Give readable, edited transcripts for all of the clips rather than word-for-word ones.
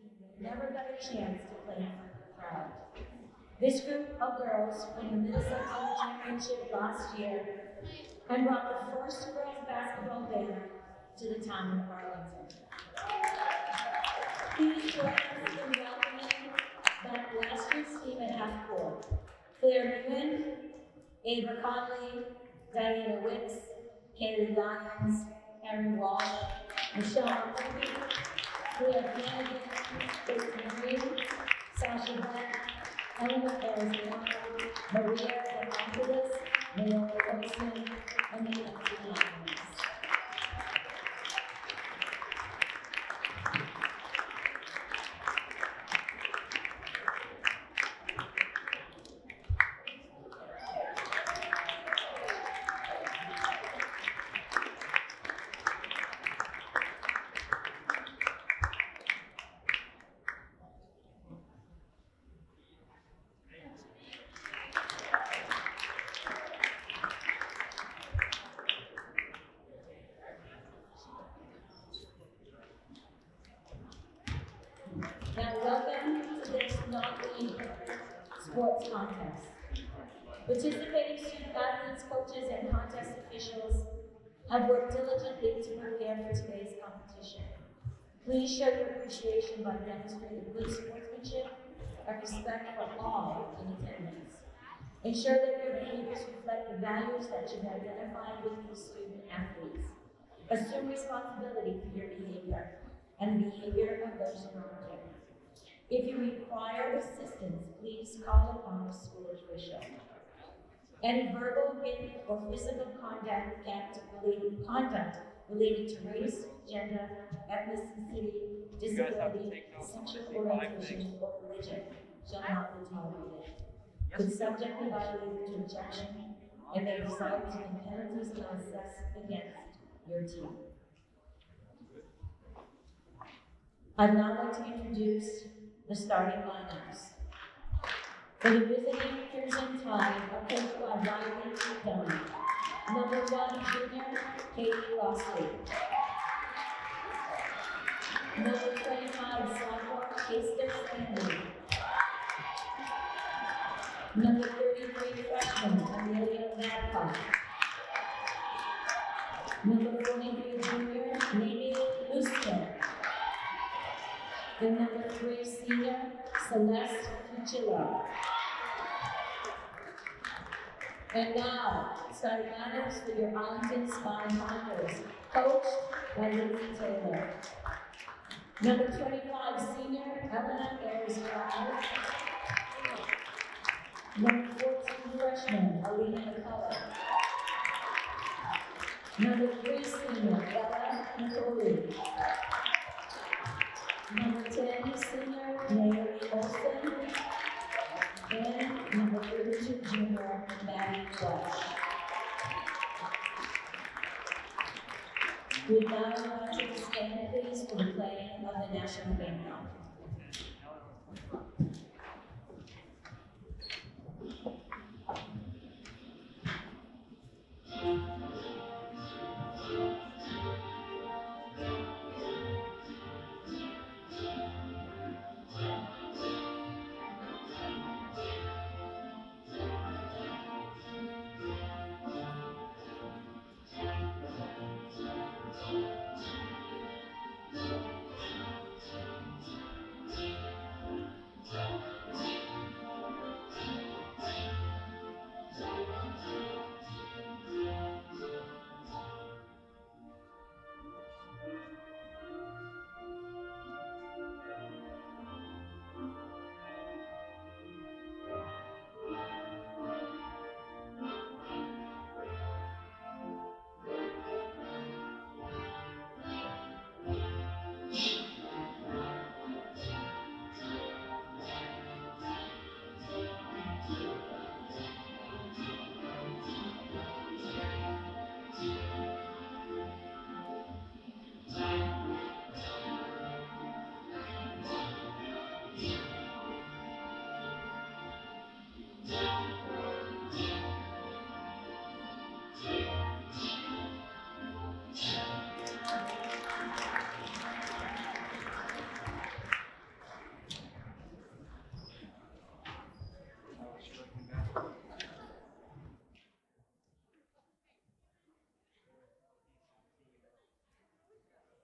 team that never got a chance to play in front of the crowd. This group of girls won the Middlesex Summer Championship last year and brought the first girls basketball banner to the town of Arlington. Please join us in welcoming back last year's team at half court. Claire Nguyen, Ava Conley, Diana Wicks, Kaylee Lyons, Erin Walsh, Michelle Murphy, Leah Flanagan, Kristen Green, Sasha Black, Eleanor Arizona, Maria Demopolis, Naomi Olson, and the Anthony. Now, welcome to this non-league sports contest. Participating student athletes, coaches, and contest officials have worked diligently to prepare for today's competition. Please show your appreciation by demonstrating good sportsmanship and respect for all in attendance. Ensure that your behaviors reflect the values that you've identified with these student athletes. Assume responsibility for your behavior and the behavior of those around you. If you require assistance, please call upon a school official. Any verbal, written, or physical conduct related to race, gender, ethnicity, disability, sexual orientation, or religion shall not be tolerated. Could subject the violator to rejection and may result in penalties not assessed against your team. I'd now like to introduce the starting lineups. For the visiting Crimson Tide, are coached by Riley Dunn. Number 1, junior, Katie Rossley. Number 25, sophomore, Kester Stanley. Number 33, freshman, Amelia Babcock. Number 43, junior, Navy Luster. The number 3, senior, Celeste Cucillo. And now, starting lineups for your Arlington Spine Hunters, coached by Lindsay Taylor. Number 25, senior, Eleanor Arizona. Number 14, freshman, Alina McCullough. Number 3, senior, Ella Nicoli. Number 10, senior, Naomi Olson. And number 32, junior, Maddie Flush. We'd now like you to stand, please, for the playing of the national anthem.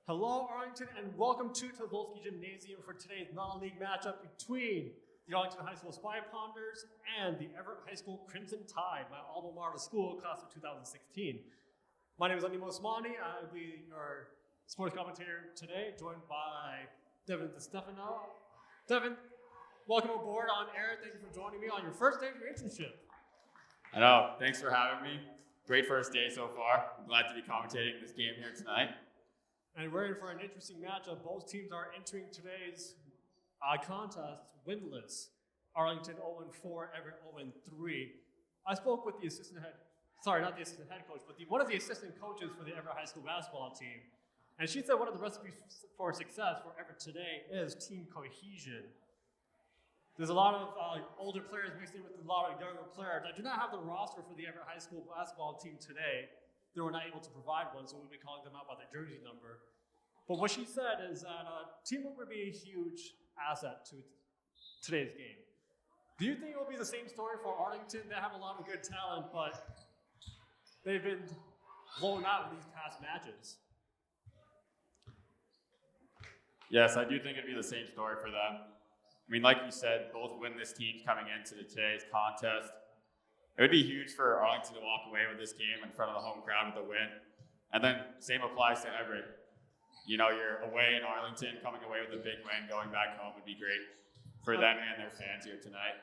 Hello, Arlington, and welcome to Tolbolski Gymnasium for today's non-league matchup between the Arlington High School Spy Ponders and the Everett High School Crimson Tide, my alma mater school, class of 2016. My name is Animo Osmani. I'll be your sports commentator today, joined by Devin DeStefano. Devin, welcome aboard on air. Thank you for joining me on your first day of your internship. I know. Thanks for having me. Great first day so far. I'm glad to be commentating this game here tonight. And we're in for an interesting matchup. Both teams are entering today's contest winless. Arlington 0-4, Everett 0-3. I spoke with the not the assistant head coach, but one of the assistant coaches for the Everett High School basketball team. And she said one of the recipes for success for Everett today is team cohesion. There's a lot of older players mixed in with a lot of younger players. I do not have the roster for the Everett High School basketball team today. They were not able to provide one, so we'll be calling them out by their jersey number. But what she said is that teamwork would be a huge asset to today's game. Do you think it will be the same story for Arlington? They have a lot of good talent, but they've been blown out in these past matches. Yes, I do think it'd be the same story for them. I mean, like you said, both winless teams coming into today's contest. It would be huge for Arlington to walk away with this game in front of the home crowd with a win. And then same applies to Everett. You know, you're away in Arlington, coming away with a big win, going back home would be great for them and their fans here tonight.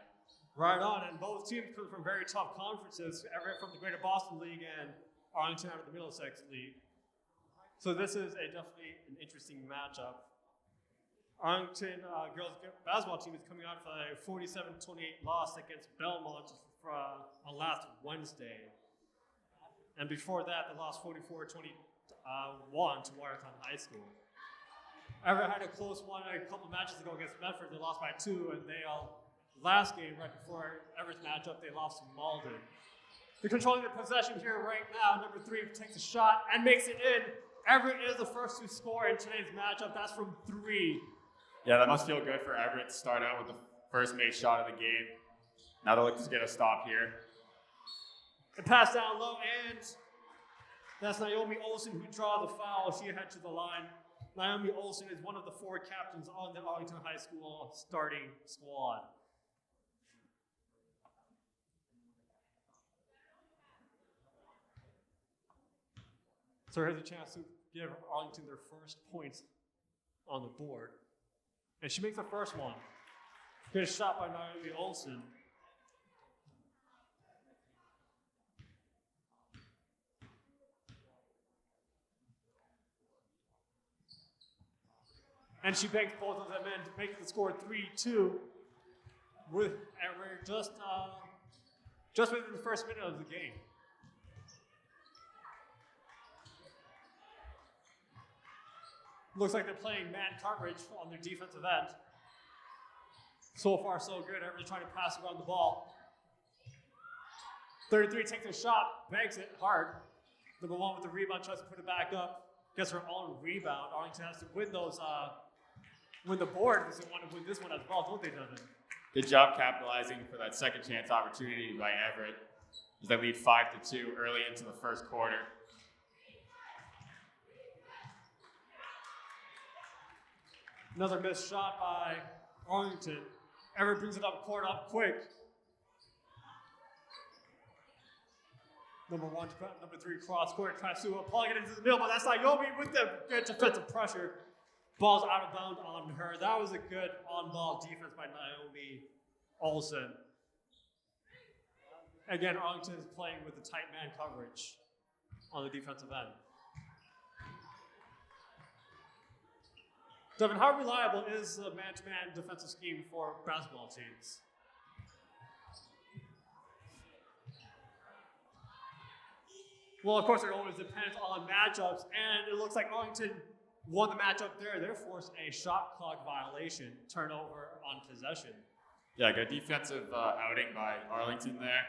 Right on, and both teams come from very tough conferences. Everett from the Greater Boston League and Arlington out of the Middlesex League. So this is definitely an interesting matchup. Arlington girls basketball team is coming out of a 47-28 loss against Belmont on last Wednesday. And before that, they lost 44-21 to Watertown High School. Everett had a close one a couple matches ago against Medford. They lost by 2, and last game, right before Everett's matchup, they lost to Malden. They're controlling the possession here right now. Number 3 takes a shot and makes it in. Everett is the first to score in today's matchup. That's from 3. Yeah, that must feel good for Everett to start out with the first made shot of the game. Now they'll look to get a stop here. The pass down low, and that's Naomi Olsen who draws the foul. She heads to the line. Naomi Olsen is one of the 4 captains on the Arlington High School starting squad. So here's a chance to give Arlington their first points on the board. And she makes the first one. Good shot by Naomi Olsen. And she banks both of them in to make the score 3-2. And we're just within the first minute of the game. Looks like they're playing man coverage on their defensive end. So far, so good. Everyone's trying to pass around the ball. 33 takes a shot, banks it hard. Number 1 with the rebound, tries to put it back up. Gets her own rebound. Arlington has to win the board because they want to win this one as well, don't they, Devin? Good job capitalizing for that second chance opportunity by Everett as they lead 5-2 early into the first quarter. Another missed shot by Arlington. Everett brings it up court up quick. Number 3 cross court tries to plug it into the middle, but that's Naomi with the good defensive pressure. Ball's out of bounds on her. That was a good on-ball defense by Naomi Olsen. Again, Arlington is playing with the tight man coverage on the defensive end. Devin, how reliable is the man-to-man defensive scheme for basketball teams? Well, of course, it always depends on matchups, and it looks like Arlington won the matchup there. They're forced a shot clock violation, turnover on possession. Yeah, good defensive outing by Arlington there.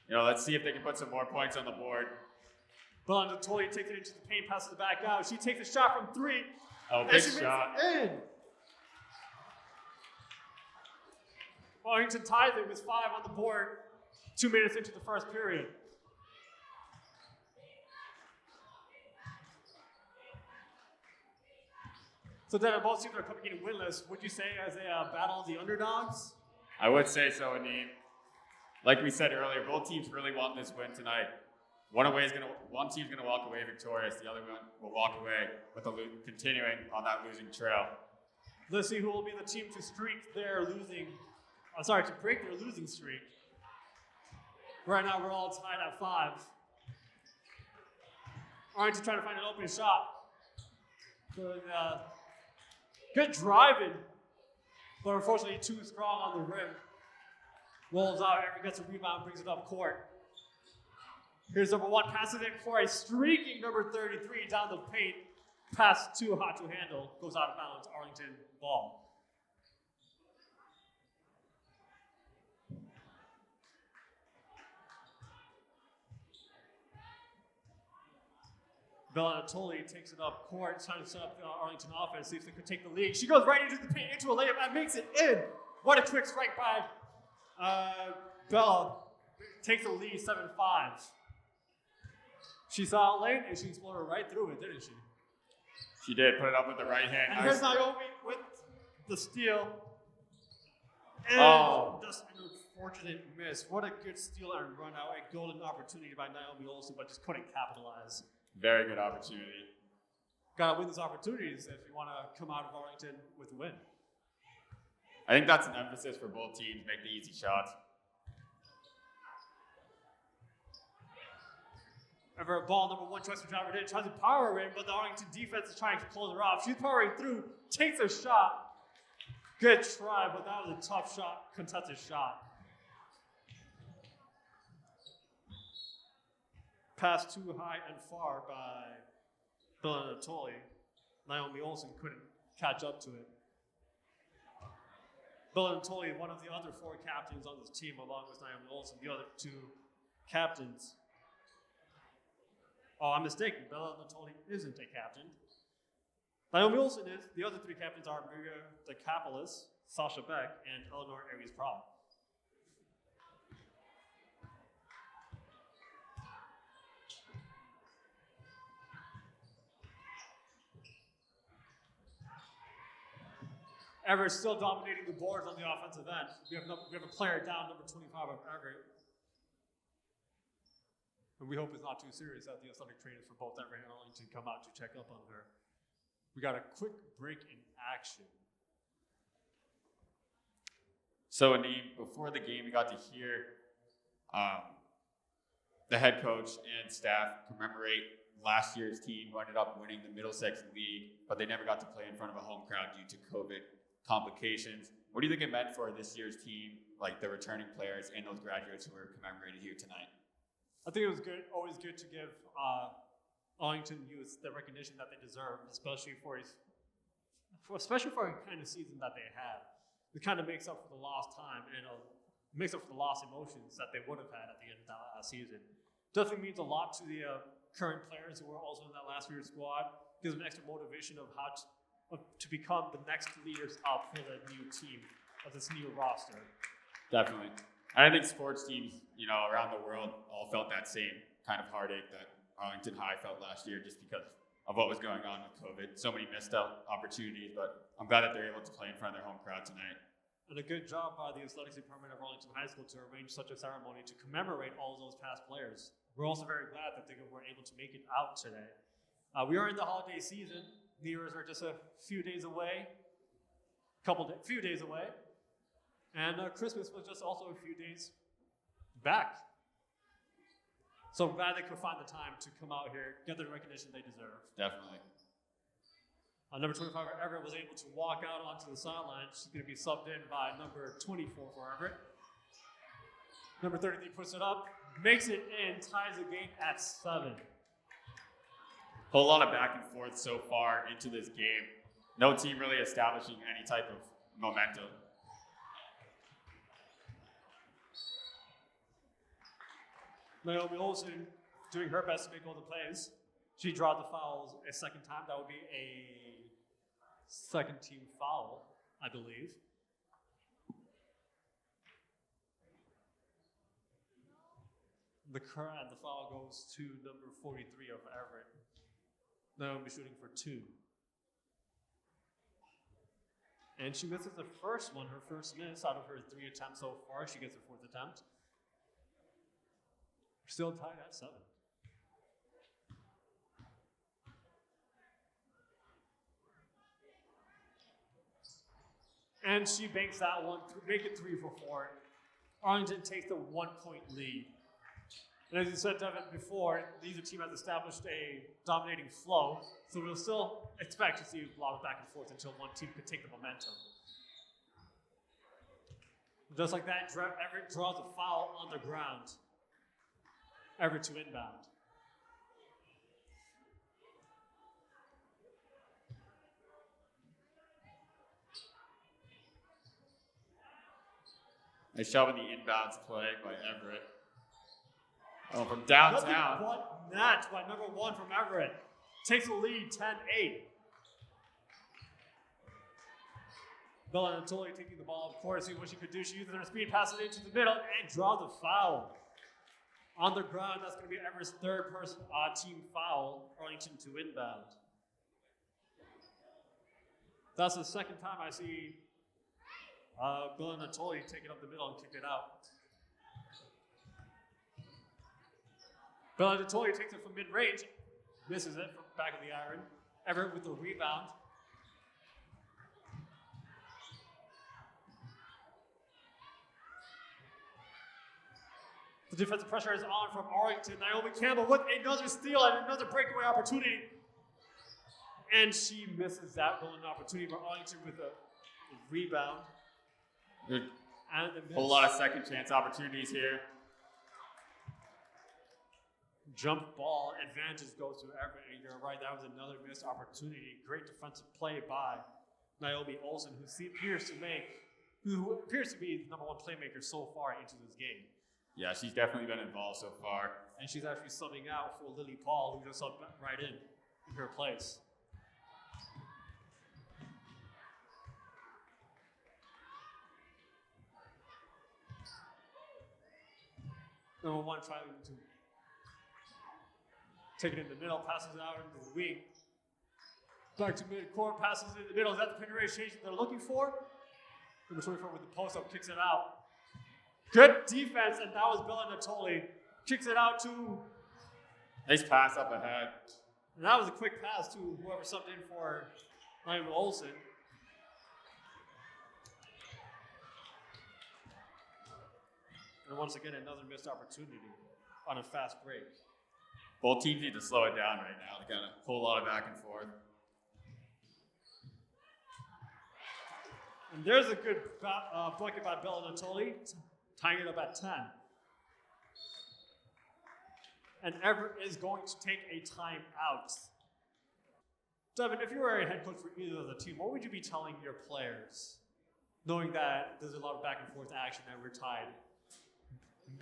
You know, let's see if they can put some more points on the board. Belinda Tolley takes it into the paint, passes it back out. She takes a shot from 3. Oh, big shot. In. Arlington ties it with 5 on the board, 2 minutes into the first period. So then both teams are coming in winless. Would you say as a battle of the underdogs? I would say so, Aneem. Like we said earlier, both teams really want this win tonight. One team's gonna walk away victorious. The other one will walk away with continuing on that losing trail. Let's see who will be the team to break their losing streak. Right now, we're all tied at 5. Arlington trying to find an open shot. Good driving, but unfortunately too strong on the rim. Rolls out, Everett gets a rebound, brings it up court. Here's number 1, passes it for a streaking number 33 down the paint. Pass too hot to handle, goes out of bounds, Arlington ball. Bellinatoli takes it up court, trying to set up the Arlington offense, see if they could take the lead. She goes right into the paint, into a layup, and makes it in. What a quick strike by Bella. Takes the lead, 7-5. She saw it late, and she exploded right through it, didn't she? She did, put it up with the right hand. And here's Naomi with the steal. And just an unfortunate miss. What a good steal and run out. A golden opportunity by Naomi Olsen, but just couldn't capitalize. Very good opportunity. Gotta win those opportunities if you want to come out of Arlington with a win. I think that's an emphasis for both teams, make the easy shots. Everett ball, number 1 choice for Driver, tries to power in, but the Arlington defense is trying to close her off. She's powering through, takes a shot. Good try, but that was a tough shot, contested shot. Pass too high and far by Bellinatoli. Naomi Olsen couldn't catch up to it. Bellinatoli, one of the other 4 captains on this team, along with Naomi Olsen, the other 2 captains. Oh, I'm mistaken. Bellinatoli isn't a captain. Naomi Olsen is. The other 3 captains are Maria DeCapolis, Sasha Beck, and Eleanor Aries-Pratt. Everett still dominating the boards on the offensive end. We have a player down, number 25 of Everett. And we hope it's not too serious that the athletic trainers for both Everett and Arlington come out to check up on her. We got a quick break in action. So, Aneem, before the game, we got to hear the head coach and staff commemorate last year's team who ended up winning the Middlesex League, but they never got to play in front of a home crowd due to COVID complications. What do you think it meant for this year's team, like the returning players and those graduates who were commemorated here tonight? I think it was always good to give Arlington youth the recognition that they deserve, especially for a kind of season that they had. It kind of makes up for the lost time and makes up for the lost emotions that they would have had at the end of that season. Definitely means a lot to the current players who were also in that last year's squad. Gives them extra motivation of how to become the next leaders up for the new team of this new roster. Definitely. And I think sports teams, around the world all felt that same kind of heartache that Arlington High felt last year just because of what was going on with COVID. So many missed out opportunities, but I'm glad that they're able to play in front of their home crowd tonight. And a good job by the athletics department of Arlington High School to arrange such a ceremony to commemorate all of those past players. We're also very glad that they were able to make it out today. We are in the holiday season. New Year's are just a few days away, few days away. And Christmas was just also a few days back. So I'm glad they could find the time to come out here, get the recognition they deserve. Definitely. Number 25 for Everett was able to walk out onto the sideline. She's going to be subbed in by number 24 for Everett. Number 33 puts it up, makes it in, ties the game at 7. Whole lot of back and forth so far into this game. No team really establishing any type of momentum. Naomi Olsen doing her best to make all the plays. She drawed the fouls a second time. That would be a second team foul, I believe. The foul goes to number 43 of Everett. Naomi shooting for 2. And she misses the first one, her first miss out of her 3 attempts so far. She gets her 4th attempt. We're still tied at 7. And she banks that one, make it 3 for 4. Arlington takes the 1-point lead. And as you said, Devin, before, neither team has established a dominating flow, so we'll still expect to see a lot of back and forth until one team can take the momentum. Just like that, Everett draws a foul on the ground. Everett to inbound. Nice job in the inbounds play by Everett. Oh, from downtown. Nothing but net by number 1 from Everett. Takes the lead, 10-8. Bella Natoli taking the ball, of course, seeing what she could do. She uses her speed, passes it into the middle, and draws a foul. On the ground, that's going to be Everett's 3rd team foul, Arlington to inbound. That's the 2nd time I see Bella Natoli take it up the middle and kick it out. Bella Natoli takes it from mid-range, misses it from back of the iron. Everett with the rebound. The defensive pressure is on from Arlington. Naomi Campbell with another steal and another breakaway opportunity. And she misses that golden opportunity for Arlington with a rebound. Good. And a Whole lot of second chance opportunities here. Jump ball advantage goes to Everett. And you're right, that was another missed opportunity. Great defensive play by Naomi Olsen, who appears to be the number 1 playmaker so far into this game. Yeah, she's definitely been involved so far. And she's actually subbing out for Lily Paul, who just subbed right in her place. Number 1 trying to take it in the middle, passes it out into the wing. Back to mid-court, passes it in the middle. Is that the penetration they're looking for? Number 24 with the post-up, kicks it out. Good defense, and that was Bella Natoli. Kicks it out to... Nice pass up ahead. And that was a quick pass to whoever subbed in for Naomi Olsen. And once again, another missed opportunity on a fast break. Both teams need to slow it down right now. They got a whole lot of back and forth. And there's a good bucket by Bella Natoli, tying it up at 10. And Everett is going to take a timeout. Devin, if you were a head coach for either of the team, what would you be telling your players, knowing that there's a lot of back and forth action and we're tied?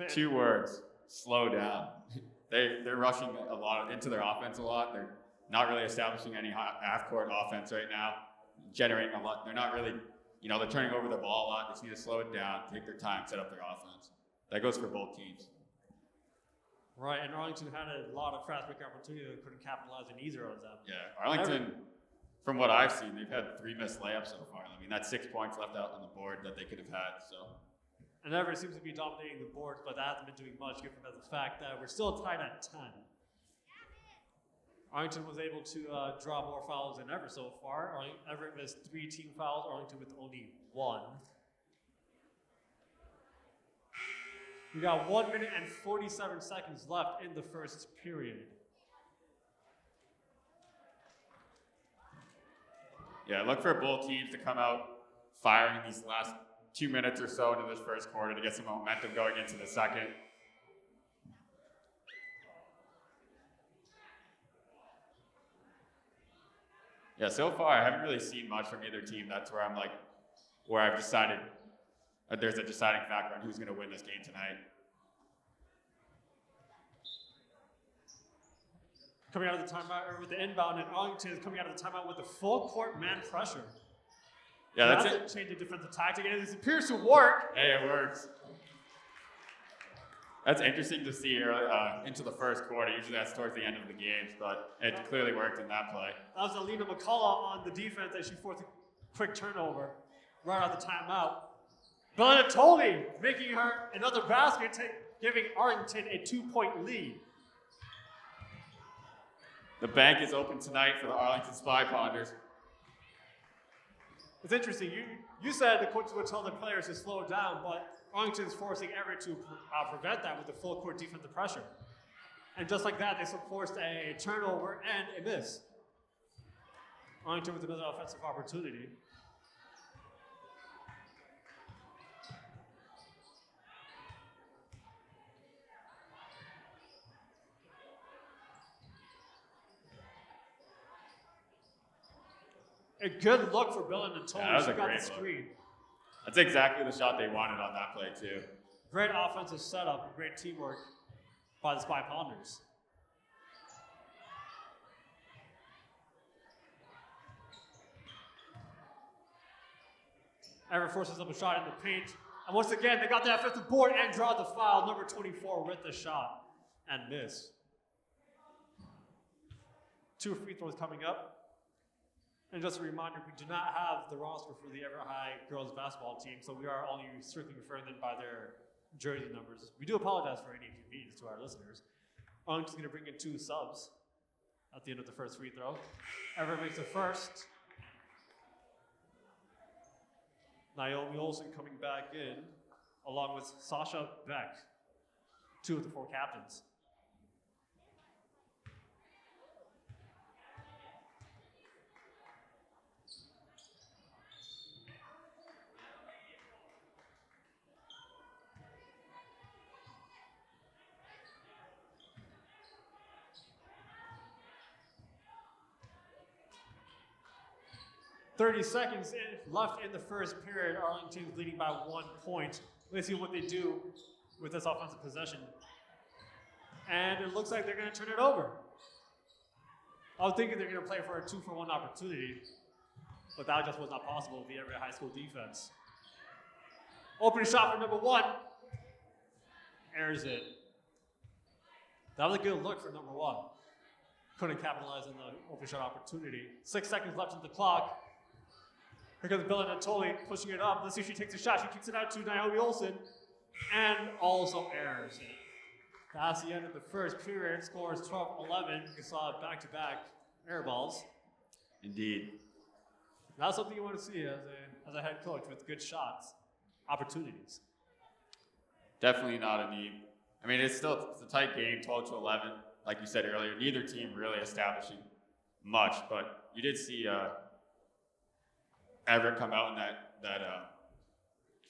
2 words: slow down. They're rushing a lot into their offense a lot. They're not really establishing any half-court offense right now, generating a lot. They're not really, they're turning over the ball a lot. They just need to slow it down, take their time, set up their offense. That goes for both teams. Right, and Arlington had a lot of fast break opportunities that couldn't capitalize on either of them. Yeah, Arlington, from what I've seen, they've had 3 missed layups so far. I mean, that's 6 points left out on the board that they could have had, so. And Everett seems to be dominating the boards, but that hasn't been doing much given the fact that we're still tied at 10. Arlington was able to draw more fouls than Everett so far. Everett missed 3 team fouls, Arlington with only 1. We got 1 minute and 47 seconds left in the first period. Yeah, look for both teams to come out firing these last 2 minutes or so into this first quarter to get some momentum going into the second. Yeah, so far I haven't really seen much from either team. That's where where I've decided there's a deciding factor on who's going to win this game tonight. Coming out of the timeout, or with the inbound, and Arlington is coming out of the timeout with the full court man pressure. Yeah, that's a change of defensive tactic, and it appears to work. Hey, it works. That's interesting to see into the first quarter. Usually that's towards the end of the games, but it clearly worked in that play. That was Alina McCullough on the defense as she forced a quick turnover. right out the timeout. Bellinatoli making her another basket, giving Arlington a 2-point lead. The bank is open tonight for the Arlington Spy Ponders. It's interesting. You said the coaches would tell the players to slow down, but Arlington is forcing Everett to prevent that with the full court defensive pressure. And just like that, they forced a turnover and a miss. Arlington with another offensive opportunity. A good look for Bellinatoli. Yeah, that was she a got great the look. screen. That's exactly the shot they wanted on that play, too. Great offensive setup and great teamwork by the Spy Ponders. Everett forces up a shot in the paint. And once again, they got the offensive board and draw the foul. Number 24 with the shot and miss. 2 free throws coming up. And just a reminder, we do not have the roster for the Everett High girls basketball team, so we are only strictly referring them by their jersey numbers. We do apologize for any inconvenience to our listeners. Arlington's going to bring in 2 subs at the end of the first free throw. Everett makes the first. Naomi Olsen coming back in, along with Sasha Beck, 2 of the 4 captains. Left in the first period. Arlington's leading by 1 point. Let's see what they do with this offensive possession. And it looks like they're going to turn it over. I was thinking they're going to play for a 2-for-1 opportunity, but that just was not possible with the Everett High School defense. Opening shot for number 1. Airs it. That was a good look for number 1. Couldn't capitalize on the open shot opportunity. 6 seconds left on the clock. Here comes Bellinatoli pushing it up. Let's see if she takes a shot. She kicks it out to Naomi Olsen and also airs it. That's the end of the first period. Score is 12-11. You saw back-to-back air balls. Indeed. That's something you want to see as a head coach with good shots, opportunities. Definitely not a need. I mean, it's a tight game, 12-11. Like you said earlier, neither team really establishing much, but you did see Everett come out in that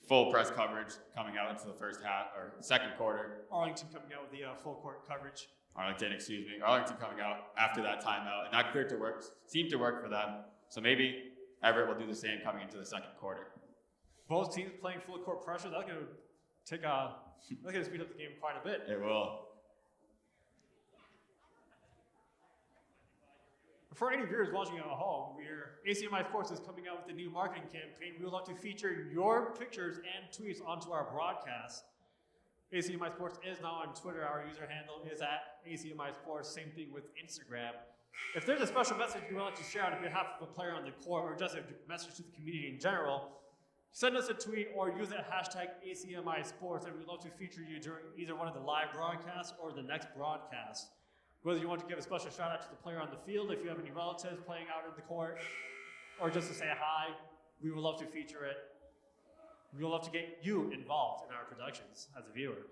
full press coverage coming out into the first half or second quarter. Arlington coming out with the full court coverage. Arlington coming out after that timeout, and that seemed to work for them. So maybe Everett will do the same coming into the second quarter. Both teams playing full court pressure. That's going to speed up the game quite a bit. It will. For any viewers watching at home, ACMi Sports is coming out with a new marketing campaign. We would love to feature your pictures and tweets onto our broadcast. ACMi Sports is now on Twitter. Our user handle is at ACMi Sports. Same thing with Instagram. If there's a special message you would like to share on behalf of a player on the court or just a message to the community in general, send us a tweet or use the hashtag ACMi Sports, and we'd love to feature you during either one of the live broadcasts or the next broadcast. Whether you want to give a special shout out to the player on the field, if you have any relatives playing out in the court, or just to say hi, we would love to feature it. We would love to get you involved in our productions as a viewer.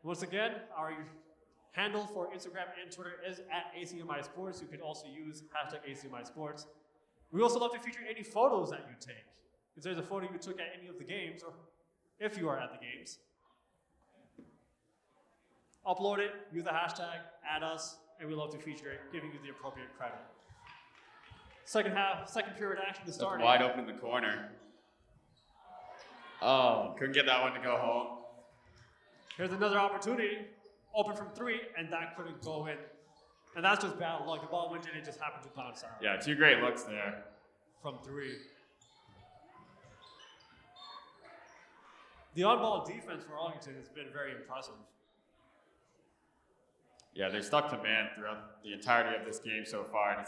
Once again, our handle for Instagram and Twitter is at ACMi Sports. You can also use hashtag ACMi Sports. We also love to feature any photos that you take. If there's a photo you took at any of the games, or if you are at the games, upload it, use the hashtag, add us, and we love to feature it, giving you the appropriate credit. Second period action is starting. Wide open in the corner. Oh, couldn't get that one to go home. Here's another opportunity, open from 3, and that couldn't go in. And that's just bad luck. The ball went in and just happened to bounce out. Yeah, 2 great looks there. From 3. The on-ball defense for Arlington has been very impressive. Yeah, they stuck to man throughout the entirety of this game so far, and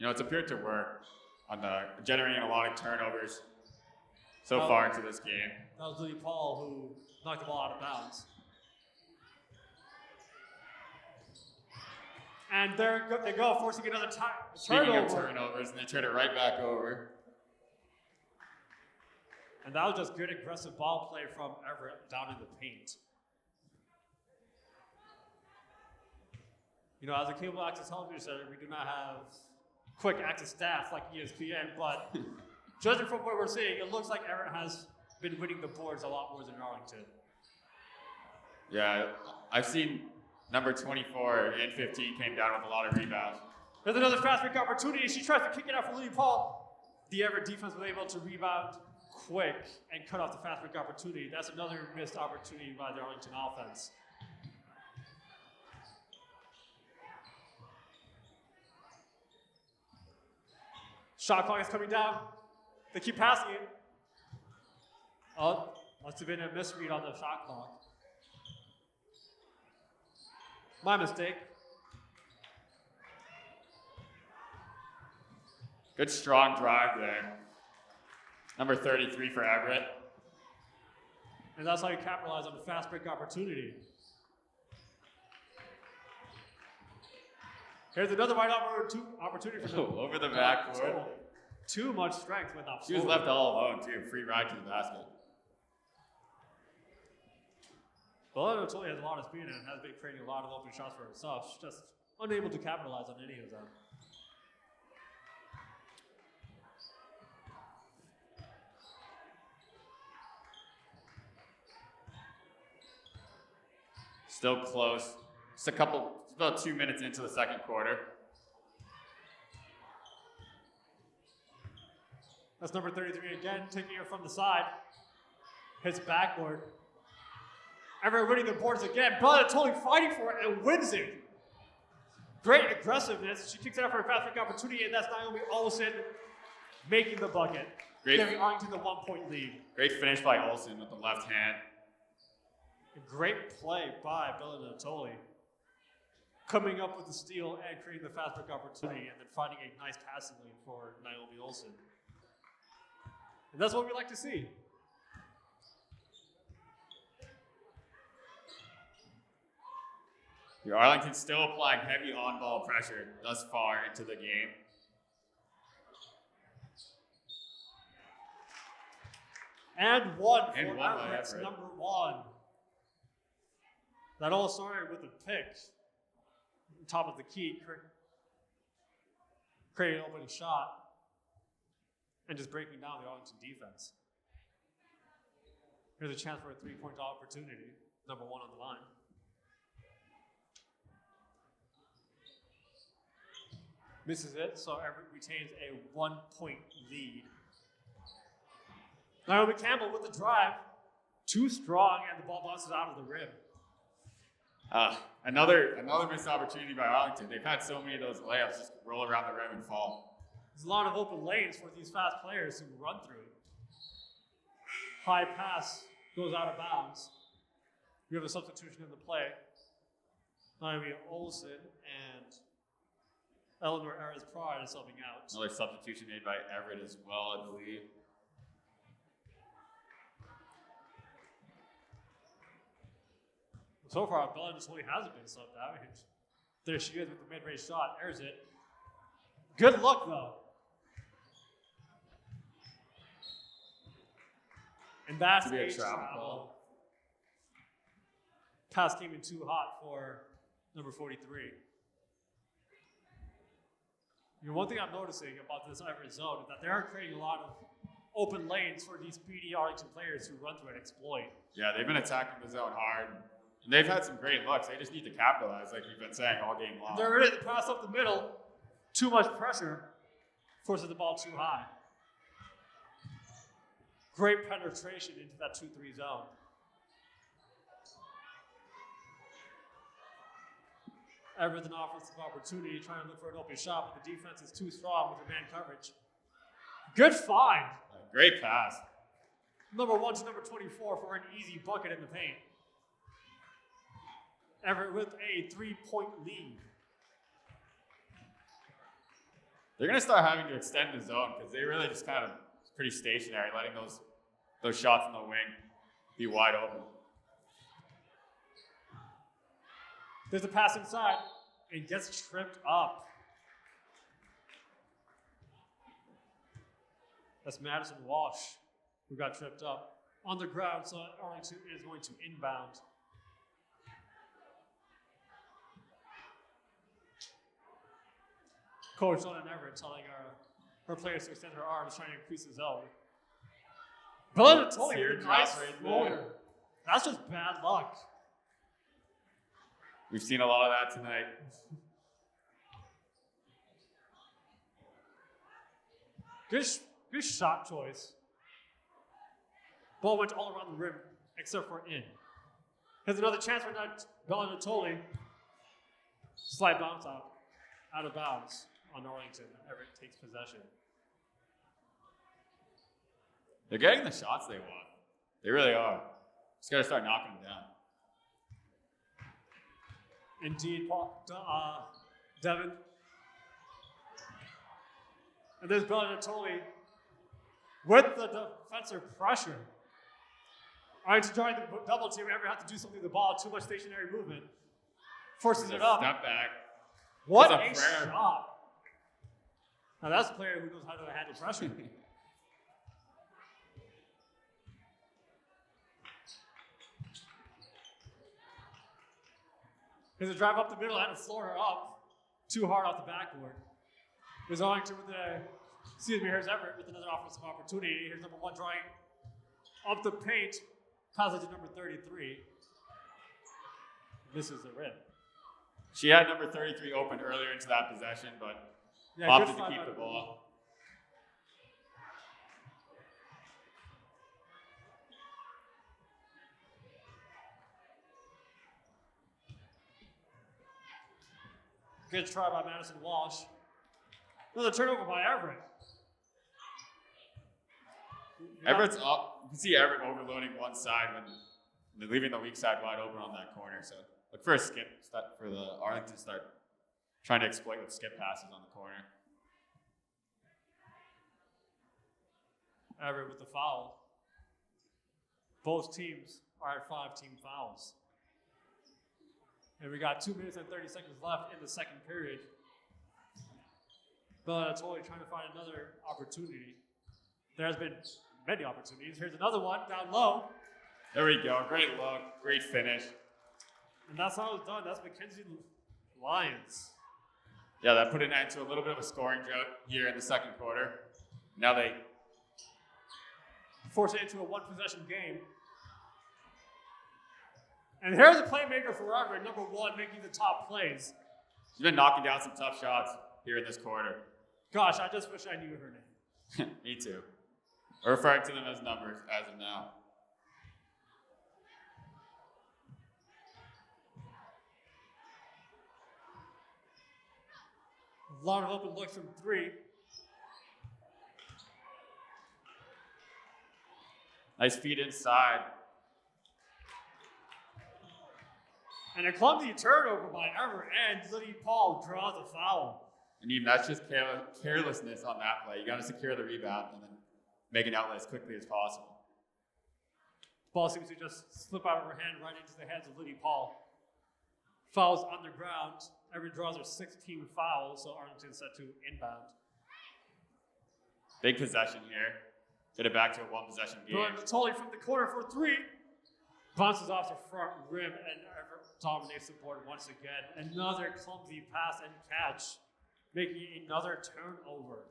it's appeared to work on generating a lot of turnovers. so far into this game. That was Louis Paul who knocked the ball out of bounds. And there they go, forcing another Speaking turnover. of turnovers, and they turn it right back over. And that was just good aggressive ball play from Everett down in the paint. You know, as a cable access television center, we do not have quick access stats like ESPN, but judging from what we're seeing, it looks like Everett has been winning the boards a lot more than Arlington. Yeah, I've seen number 24 and 15 came down with a lot of rebounds. There's another fast break opportunity. She tries to kick it out for Louis Paul. The Everett defense was able to rebound quick and cut off the fast break opportunity. That's another missed opportunity by the Arlington offense. Shot clock is coming down. They keep passing it. Oh, must have been a misread on the shot clock. My mistake. Good strong drive there. Number 33 for Everett. And that's how you capitalize on the fast break opportunity. Here's another wide opportunity for them. Over the backboard. Too much strength went off. She was left all alone too. Free ride to the basket. Well, totally has a lot of speed and has been creating a lot of open shots for herself. She's just unable to capitalize on any of them. Still close. Just about 2 minutes into the second quarter. That's number 33 again, taking it from the side. Hits backboard. Everett winning the boards again. Bella totally fighting for it and wins it. Great aggressiveness. She kicks it out for a fast break opportunity, and that's Naomi Olsen making the bucket. Giving Arlington the 1-point lead. Great finish by Olsen with the left hand. A great play by Bella Natoli. Coming up with the steal and creating the fast break opportunity, and then finding a nice passing lane for Naomi Olsen. And that's what we like to see. Arlington still applying heavy on-ball pressure thus far into the game. And one for Everett's Everett, number 1. That all started with a pick. Top of the key, creating an opening shot, and just breaking down the Arlington defense. Here's a chance for a 3-point opportunity. Number 1 on the line. Misses it, so Everett retains a 1-point lead. Naomi Campbell with the drive. Too strong, and the ball bounces out of the rim. Another missed opportunity by Arlington. They've had so many of those layups just roll around the rim and fall. There's a lot of open lanes for these fast players who run through. High pass goes out of bounds. We have a substitution in the play. Naomi Olsen and Eleanor Ares Pride is subbing out. Another substitution made by Everett as well, I believe. So far, Bella just really hasn't been subbed out. There she is with the mid-range shot. Airs it. Good look, though. And that's a travel. Pass came in too hot for number 43. You know, one thing I'm noticing about this Everett zone is that they are creating a lot of open lanes for these speedy Arlington players who run through and exploit. Yeah, they've been attacking the zone hard. And they've had some great looks. They just need to capitalize, like we've been saying all game long. They're ready to pass up the middle. Too much pressure. Forces the ball too high. Great penetration into that 2-3 zone. Everett with an offensive opportunity, trying to look for an open shot, but the defense is too strong with their man coverage. Good find. Great pass. Number 1 to number 24 for an easy bucket in the paint. Everett with a 3-point lead. They're going to start having to extend the zone because they really just kind of pretty stationary, letting those those shots in the wing be wide open. There's a pass inside. It gets tripped up. That's Madison Walsh who got tripped up on the ground, so Arlington is going to inbound. Coach Donna Everett telling her players to extend her arms, trying to increase his zone. Bellatoli with a nice floater. That's just bad luck. We've seen a lot of that tonight. Good shot choice. Ball went all around the rim, except for in. Here's another chance for Bellatoli. Slide bounce out of bounds on Arlington. Everett takes possession. They're getting the shots they want. They really are. Just got to start knocking them down. Indeed, Devin. And there's Bellatoli with the defensive pressure. All right, to join the double team, Everett have to do something with the ball. Too much stationary movement. Forces it up. Step back. What a shot. Now that's a player who knows how to handle pressure. Here's a drive up the middle and a floater up. Too hard off the backboard. Here's Arlington with here's Everett with another offensive opportunity. Here's number 1 drawing up the paint. Passes to number 33. Misses the rim. She had number 33 open earlier into that possession, but opted to keep the ball. Good try by Madison Walsh. Another turnover by Everett. Everett's up. You can see Everett overloading one side when they're leaving the weak side wide open on that corner. So look for a skip for the Arlington to start trying to exploit with skip passes on the corner. Everett with the foul. Both teams are at 5 team fouls. And we got 2 minutes and 30 seconds left in the second period. Bellatoli trying to find another opportunity. There has been many opportunities. Here's another one down low. There we go. Great look. Great finish. And that's how it's done. That's Mackenzie Lyons. Yeah, that put an end to a little bit of a scoring drought here in the second quarter. Now they force it into a 1-possession game. And here's a playmaker for Everett, number 1, making the top plays. She's been knocking down some tough shots here in this quarter. Gosh, I just wish I knew her name. Me too. We're referring to them as numbers as of now. A lot of open looks from 3. Nice feed inside. And a clumsy turnover by Everett, and Liddy Paul draws a foul. And even that's just carelessness on that play. You got to secure the rebound and then make an outlet as quickly as possible. The ball seems to just slip out of her hand right into the hands of Liddy Paul. Fouls on the ground. Everett draws her 6th team foul, so Arlington's set to inbound. Big possession here. Get it back to a 1-possession game. Totally from the corner for 3. Bounces off the front rim, and Everett dominates the board once again. Another clumsy pass and catch, making another turnover.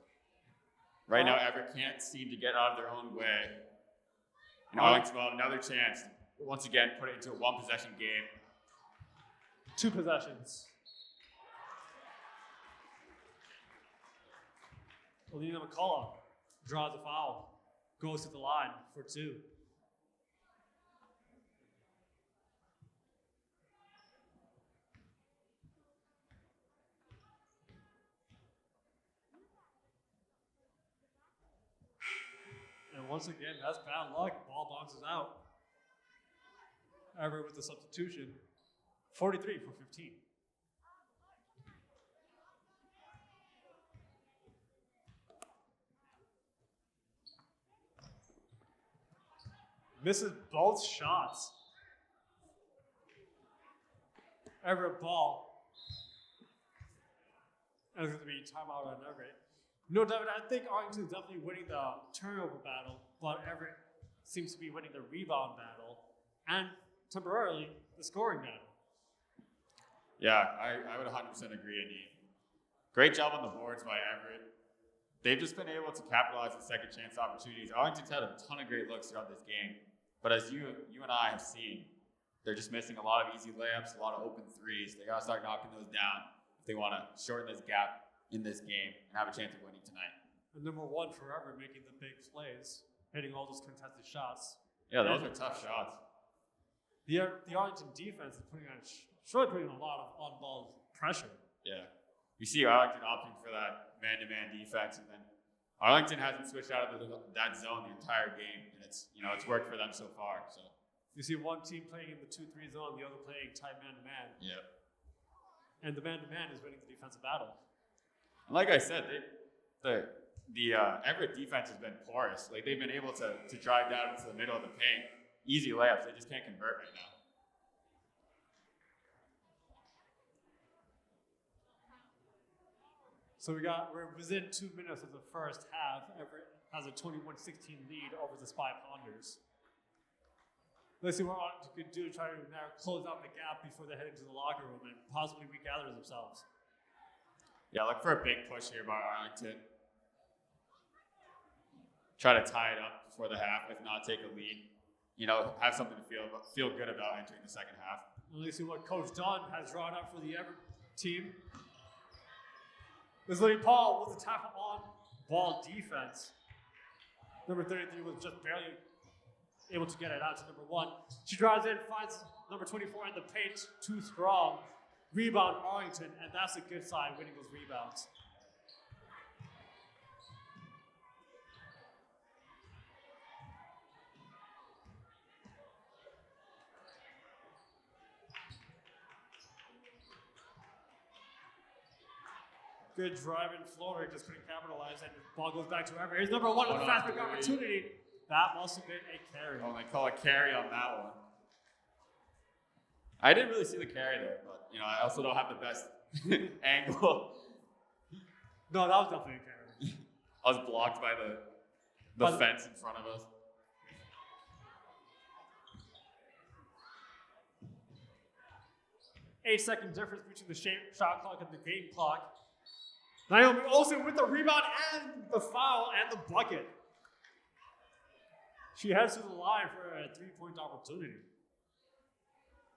Right now, Everett can't seem to get out of their own way. And Arlington will have another chance to once again put it into a 1-possession game. 2 possessions. Alina McCullough draws a foul, goes to the line for 2. And once again, that's bad luck. Ball bounces out. Everett with the substitution. 43 for 15. Misses both shots. Everett ball. And it's going to be timeout on Everett. No, David, I think Arlington is definitely winning the turnover battle, but Everett seems to be winning the rebound battle and temporarily the scoring battle. Yeah, I would 100% agree, Andy. Great job on the boards by Everett. They've just been able to capitalize on second chance opportunities. Arlington's had a ton of great looks throughout this game, but as you and I have seen, they're just missing a lot of easy layups, a lot of open threes. They got to start knocking those down if they want to shorten this gap in this game and have a chance of winning tonight. And number one forever making the big plays, hitting all those contested shots. Yeah, those are tough shots. The Arlington defense is putting on a lot of on-ball pressure. Yeah. You see Arlington opting for that man-to-man defense, and then Arlington hasn't switched out of that zone the entire game, and it's worked for them so far. So you see one team playing in the 2-3 zone, the other playing tight man-to-man. Yeah. And the man-to-man is winning the defensive battle. And like I said, the Everett defense has been porous. Like they've been able to drive down into the middle of the paint, easy layups. They just can't convert right now. So we're within 2 minutes of the first half. Everett has a 21-16 lead over the Spy Ponders. Let's see what Arlington could do to try to now close out the gap before they head into the locker room and possibly regather themselves. Yeah, look for a big push here by Arlington. Try to tie it up before the half, if not take a lead. Have something to feel good about entering the second half. Let's see what Coach Dunn has drawn up for the Everett team. This Lily Paul was a tackle on ball defense. Number 33 was just barely able to get it out to number 1. She drives in, finds number 24 in the paint, too strong. Rebound Arlington, and that's a good sign, winning those rebounds. Good driving floater, just couldn't capitalize, and the ball goes back to Everett. Here's number 1 with the fast break opportunity. That must have been a carry. Oh, they call a carry on that one. I didn't really see the carry there, but I also don't have the best angle. No, that was definitely a carry. I was blocked by the fence in front of us. Eight-second difference between the shot clock and the game clock. Naomi Olsen with the rebound and the foul and the bucket. She heads to the line for a 3-point opportunity.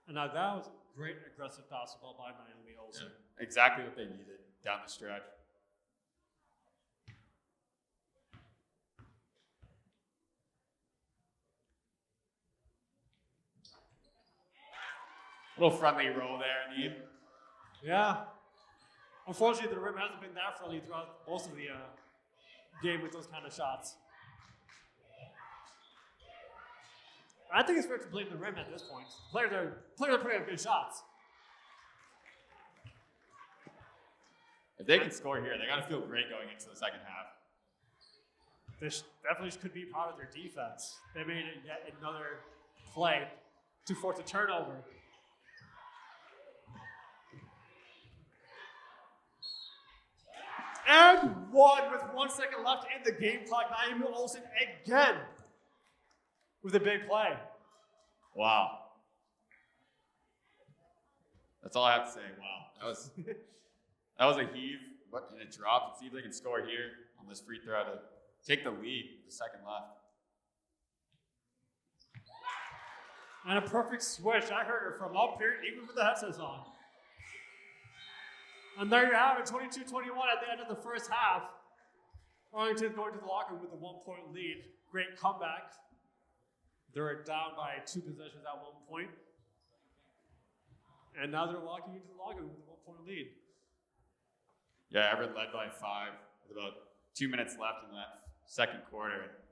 And now that was great aggressive basketball by Naomi Olsen. Yeah, exactly what they needed down the stretch. Little friendly roll there, Need. Yeah. Unfortunately, the rim hasn't been that friendly throughout most of the game with those kind of shots. I think it's fair to blame the rim at this point. Players are putting up good shots. If they can score here, they got to feel great going into the second half. This definitely could be part of their defense. They made it yet another play to force a turnover. And one with 1 second left in the game clock. Naomi Olsen again with a big play. Wow. That's all I have to say. Wow. That was a heave, and it dropped. Let's see if they can score here on this free throw to take the lead with a second left. And a perfect switch. I heard her from up here, even with the headsets on. And there you have it, 22-21 at the end of the first half. Arlington going to the locker room with a 1-point lead. Great comeback. They're down by 2 possessions at one point. And now they're walking into the locker room with a 1-point lead. Yeah, Everett led by 5 with about 2 minutes left in that second quarter.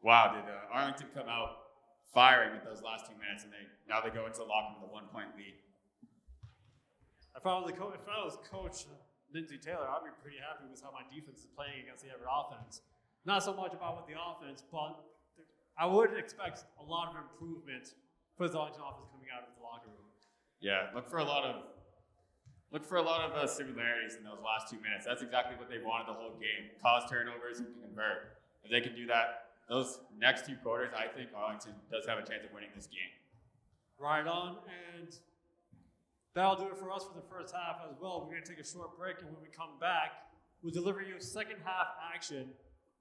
Wow, did Arlington come out firing with those last 2 minutes, and now they go into the locker room with a 1-point lead. If I was Coach Lindsay Taylor, I'd be pretty happy with how my defense is playing against the Everett offense. Not so much about what the offense, but I would expect a lot of improvement for the Arlington offense coming out of the locker room. Yeah, look for a lot of similarities in those last 2 minutes. That's exactly what they wanted the whole game: cause turnovers and convert. If they can do that, those next 2 quarters, I think Arlington does have a chance of winning this game. Right on, and that'll do it for us for the first half as well. We're going to take a short break, and when we come back, we'll deliver you second half action.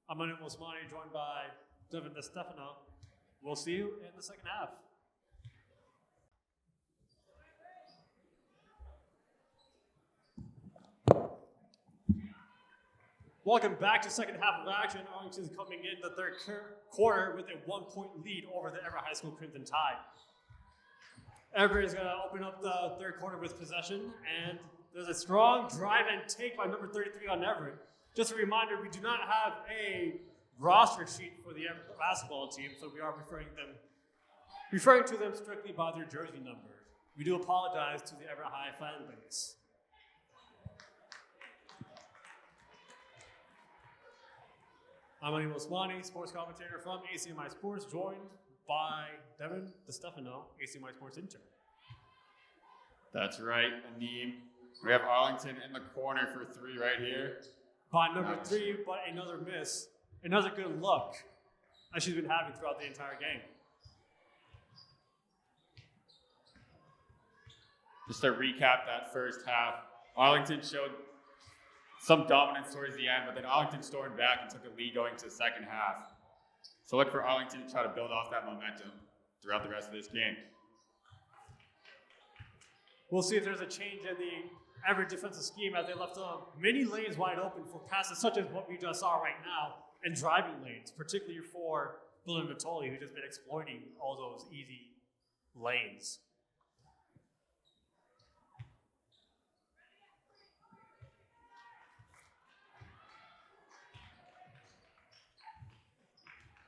I'm Manu Mosmani, joined by Devin DeStefano. We'll see you in the second half. Welcome back to second half of action. Arlington's coming in the third quarter with a 1-point lead over the Everett High School Crimson Tide. Everett is going to open up the third quarter with possession, and there's a strong drive and take by number 33 on Everett. Just a reminder, we do not have a roster sheet for the Everett basketball team, so we are referring to them strictly by their jersey number. We do apologize to the Everett High fan base. I'm Manu Mosmani, sports commentator from ACMi Sports, joined by Devin DeStefano, ACMi Sports intern. That's right, Aneem. We have Arlington in the corner for 3 right here. By number 3, but another miss. Another good look that she's been having throughout the entire game. Just to recap that first half, Arlington showed some dominance towards the end, but then Arlington stormed back and took a lead going to the second half. So look for Arlington to try to build off that momentum throughout the rest of this game. We'll see if there's a change in the Everett defensive scheme as they left many lanes wide open for passes such as what we just saw right now, and driving lanes, particularly for Dylan Vitoli, who's just been exploiting all those easy lanes.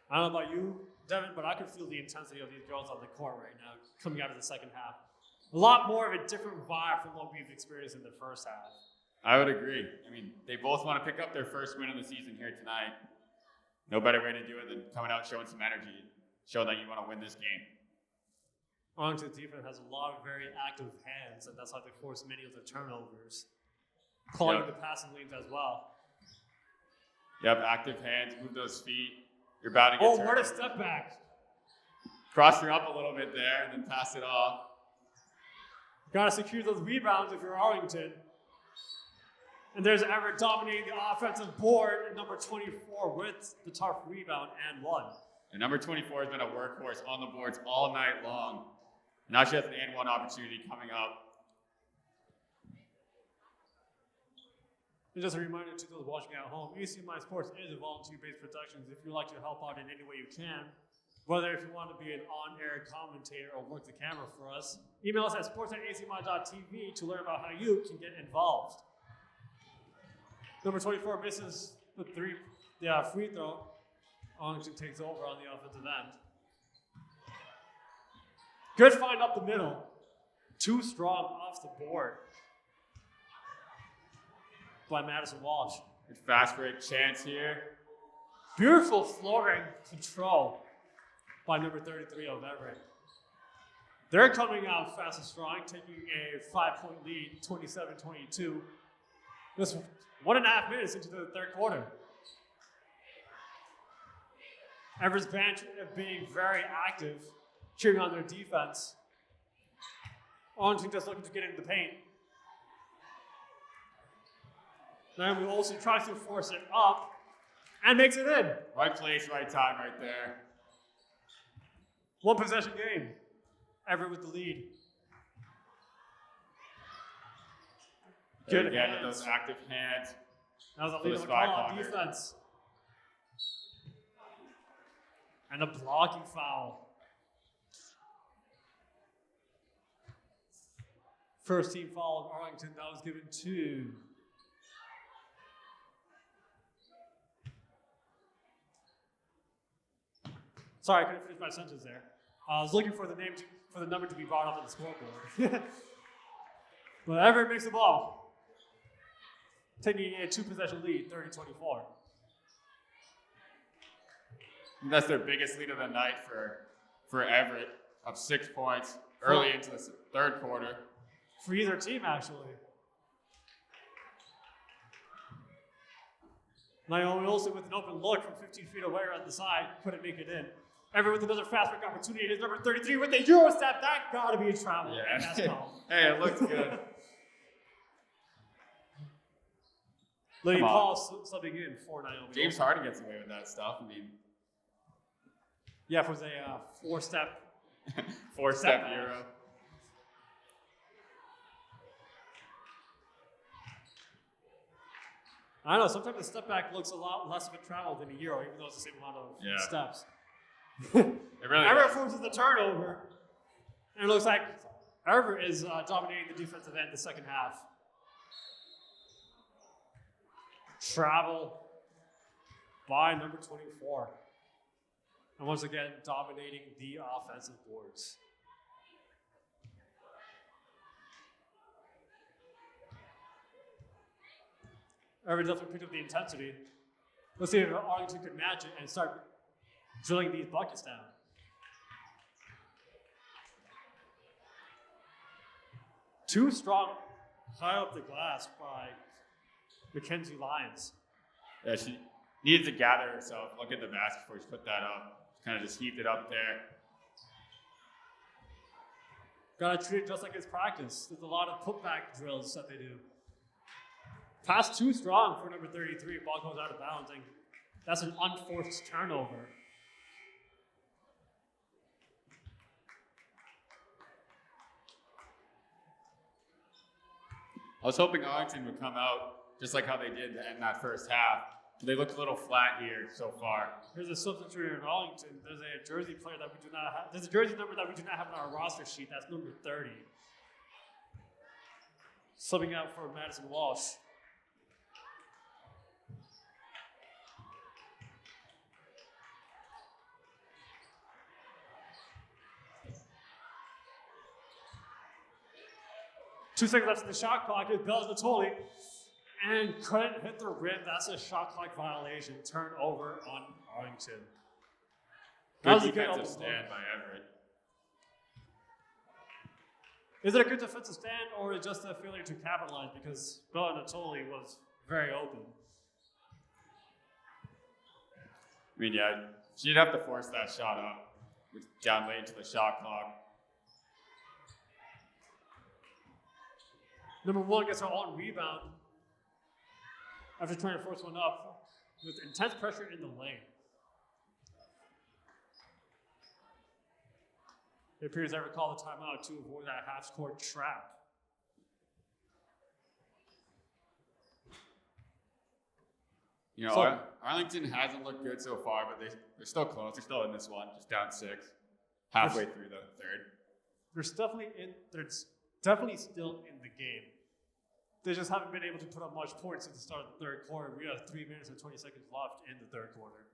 I don't know about you, Devin, but I can feel the intensity of these girls on the court right now coming out of the second half. A lot more of a different vibe from what we've experienced in the first half. I would agree. I mean, they both want to pick up their first win of the season here tonight. No better way to do it than coming out showing some energy, showing that you want to win this game. Arlington's defense has a lot of very active hands, and that's how they force many of the turnovers. Calling the passing lanes as well. Yep, active hands, move those feet. You're about to get what a step back. Cross her up a little bit there and then pass it off. Got to secure those rebounds if you're Arlington. And there's Everett dominating the offensive board at number 24 with the tough rebound and 1. And number 24 has been a workhorse on the boards all night long. Now she has an and 1 opportunity coming up. And just a reminder to those watching at home, ACMi Sports is a volunteer-based production. If you'd like to help out in any way you can, whether if you want to be an on-air commentator or work the camera for us, email us at sports@acmi.tv to learn about how you can get involved. Number 24 misses the free throw. Arlington takes over on the offensive end. Good find up the middle. Too strong off the board by Madison Walsh. Good fast break chance here. Beautiful flooring control by number 33 of Everett. They're coming out fast and strong, taking a 5-point lead, 27-22. Just 1.5 minutes into the third quarter. Everett's bench being very active, cheering on their defense. Arlington just looking to get into the paint. Then we also tries to force it up and makes it in. Right place, right time right there. 1 possession game. Everett with the lead. Good again with those active hands. That was a lead of a call on defense. And a blocking foul. First team foul of Arlington, that was given to sorry, I couldn't finish my sentence there. I was looking for the number to be brought up on the scoreboard. But Everett makes the ball, taking a 2-possession lead, 30-24. That's their biggest lead of the night for Everett, up 6 points early into the third quarter. For either team, actually. Naomi Olsen with an open look from 15 feet away on the side, couldn't make it in. Everett with another fast break opportunity. It is number 33 with a Euro step. That gotta be a travel. Yeah. That's called. Hey, it looks good. Lady Come on. Paul subbing in for Naomi. James Olsen. Harden gets away with that stuff. I mean, Yeah, it was a four-step. four-step Euro. I don't know, sometimes the step back looks a lot less of a travel than a Euro, even though it's the same amount of steps. It really Everett does. forces the turnover, and it looks like Everett is dominating the defensive end the second half. Travel by number 24. And once again, dominating the offensive boards. Everett definitely picked up the intensity. Let's see if Arlington could match it and start drilling these buckets down. Too strong, high up the glass by Mackenzie Lyons. Yeah, she needed to gather herself, look at the basket before she put that up. Kind of just heaped it up there. Gotta treat it just like it's practice. There's a lot of putback drills that they do. Pass too strong for number 33. Ball goes out of bounds. And that's an unforced turnover. I was hoping Arlington would come out just like how they did to end that first half. But they looked a little flat here so far. Here's a substitute in Arlington. There's a jersey player that we do not have. There's a jersey number that we do not have on our roster sheet. That's number 30. Subbing out for Madison Walsh. Two seconds left in the shot clock. It's Bells Natoli. And couldn't hit the rim. That's a shot clock violation. Turnover on Arlington. That was Good a good defensive open stand look. by Everett. Is it a good defensive stand or just a failure to capitalize because Bella Natoli was very open? I mean, yeah, she'd have to force that shot up with down late into the shot clock. Number one gets her on rebound after trying to force one up with intense pressure in the lane. It appears Everett called a timeout to avoid that half-court trap. You know, Arlington hasn't looked good so far, but they're still close. They're still in this one, just down 6, halfway through the third. They're definitely still in the game. They just haven't been able to put up much points since the start of the third quarter. We have 3 minutes and 20 seconds left in the third quarter.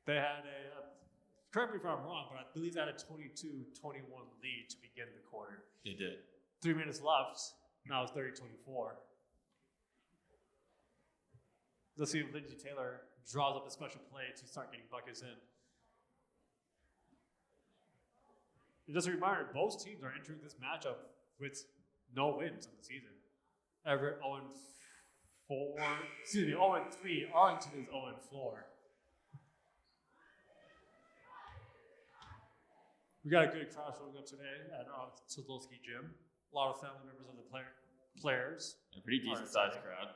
They had correct me if I'm wrong, but I believe they had a 22-21 lead to begin the quarter. They did. 3 minutes left. Now it's 30-24. Let's see if Lindsay Taylor draws up a special play to start getting buckets in. And just a reminder, both teams are entering this matchup with no wins in the season. Everett 0-4, 0-3. Arlington is 0-4. We got a good crowd showing up today at Kozlowski Gym. A lot of family members of the players. A pretty decent sized crowd.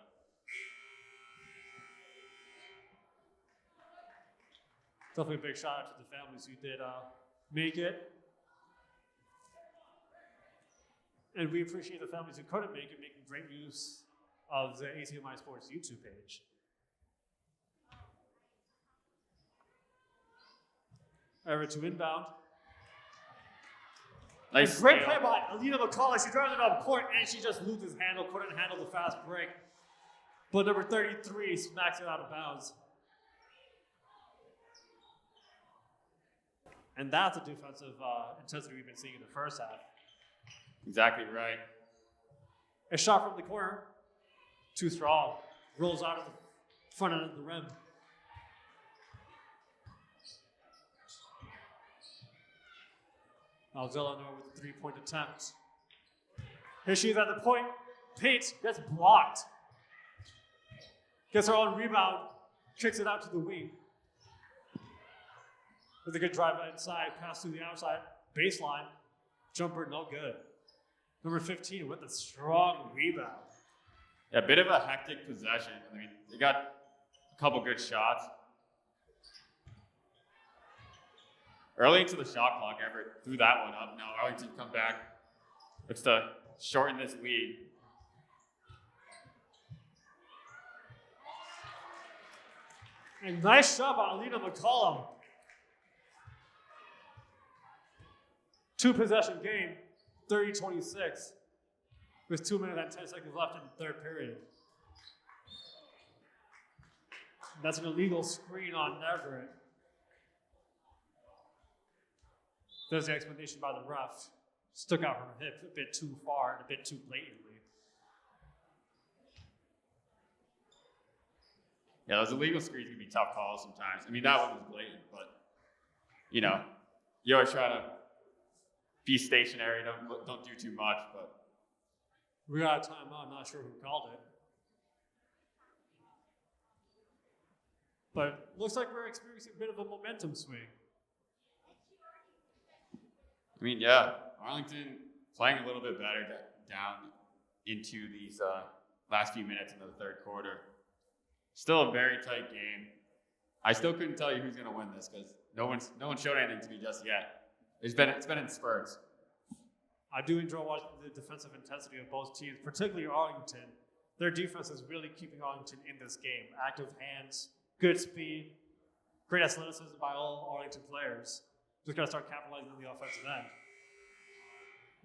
Definitely a big shout out to the families who did make it. And we appreciate the families who couldn't make it, making great use of the ACMi Sports YouTube page. Everett to inbound. Nice. A great play by Alina McCauley. She drives it up court and she just loses handle, couldn't handle the fast break. But number 33 smacks it out of bounds. And that's a defensive intensity we've been seeing in the first half. Exactly right. A shot from the corner, too strong. Rolls out of the front end of the rim. Now Villanova with a three-point attempt. Here she is at the point. Paint gets blocked. Gets her own rebound. Kicks it out to the wing. With a good drive inside. Pass through the outside. Baseline. Jumper, no good. Number 15 with a strong rebound. Yeah, a bit of a hectic possession. I mean, they got a couple good shots. Early into the shot clock, Everett threw that one up. Now Arlington come back. Looks to shorten this lead. And nice shot by Alina McCollum. 2-possession game, 30-26, with 2 minutes and 10 seconds left in the third period. That's an illegal screen on Everett. There's the explanation by the ref. Stuck out her hip a bit too far and a bit too blatantly. Yeah, those illegal screens can be tough calls sometimes. I mean, that one was blatant, but, you know, you always try to be stationary, don't do too much, but. We got a timeout, I'm not sure who called it. But looks like we're experiencing a bit of a momentum swing. I mean, yeah, Arlington playing a little bit better down into these last few minutes in the third quarter. Still a very tight game. I still couldn't tell you who's going to win this because no one showed anything to me just yet. It's been in spurts. I do enjoy watching the defensive intensity of both teams, particularly Arlington. Their defense is really keeping Arlington in this game. Active hands, good speed, great athleticism by all Arlington players. Just got to start capitalizing on the offensive end.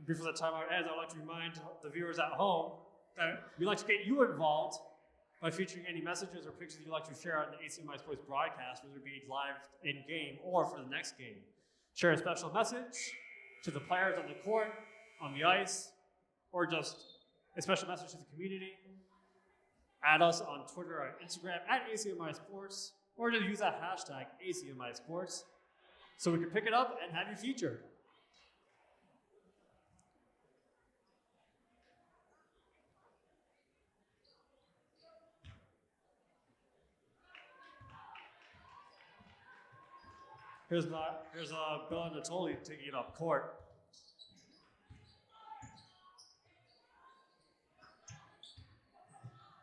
Before the timeout ends, I'd like to remind the viewers at home that we'd like to get you involved by featuring any messages or pictures you'd like to share on the ACMi Sports broadcast, whether it be live in-game or for the next game. Share a special message to the players on the court, on the ice, or just a special message to the community. Add us on Twitter or Instagram at ACMi Sports, or just use that hashtag ACMi Sports so we can pick it up and have you featured. Here's Bill Anatoli taking it up court.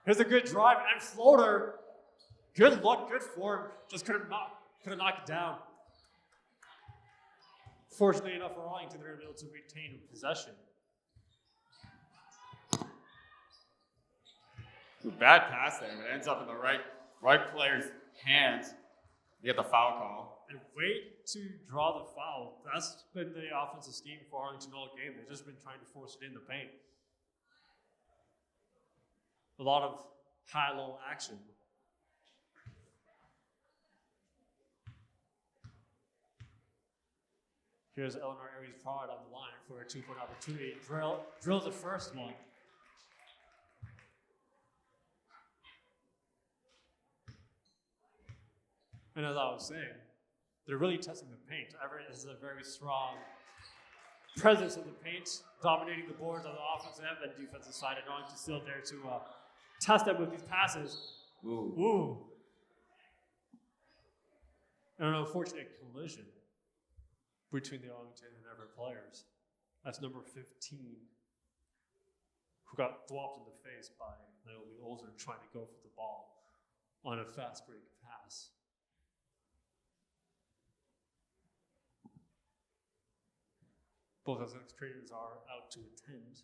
Here's a good drive and floater. Good luck, good form. Just couldn't knock it down. Fortunately enough for Arlington, they were able to retain possession. Ooh, bad pass there, but it ends up in the right player's hands. You get the foul call. And wait to draw the foul. That's been the offensive scheme for Arlington all game. They've just been trying to force it in the paint. A lot of high-low action. Here's Eleanor Aries Prod on the line for a two-point opportunity. Drill the first one. And as I was saying, they're really testing the paint. Everett is a very strong presence in the paint, dominating the boards on the offensive and defensive side, and Arlington still there to test them with these passes. Ooh. And an unfortunate collision between the Arlington and Everett players. That's number 15, who got thwopped in the face by Naomi Olser trying to go for the ball on a fast break pass. Both athletic trainers are out to attend.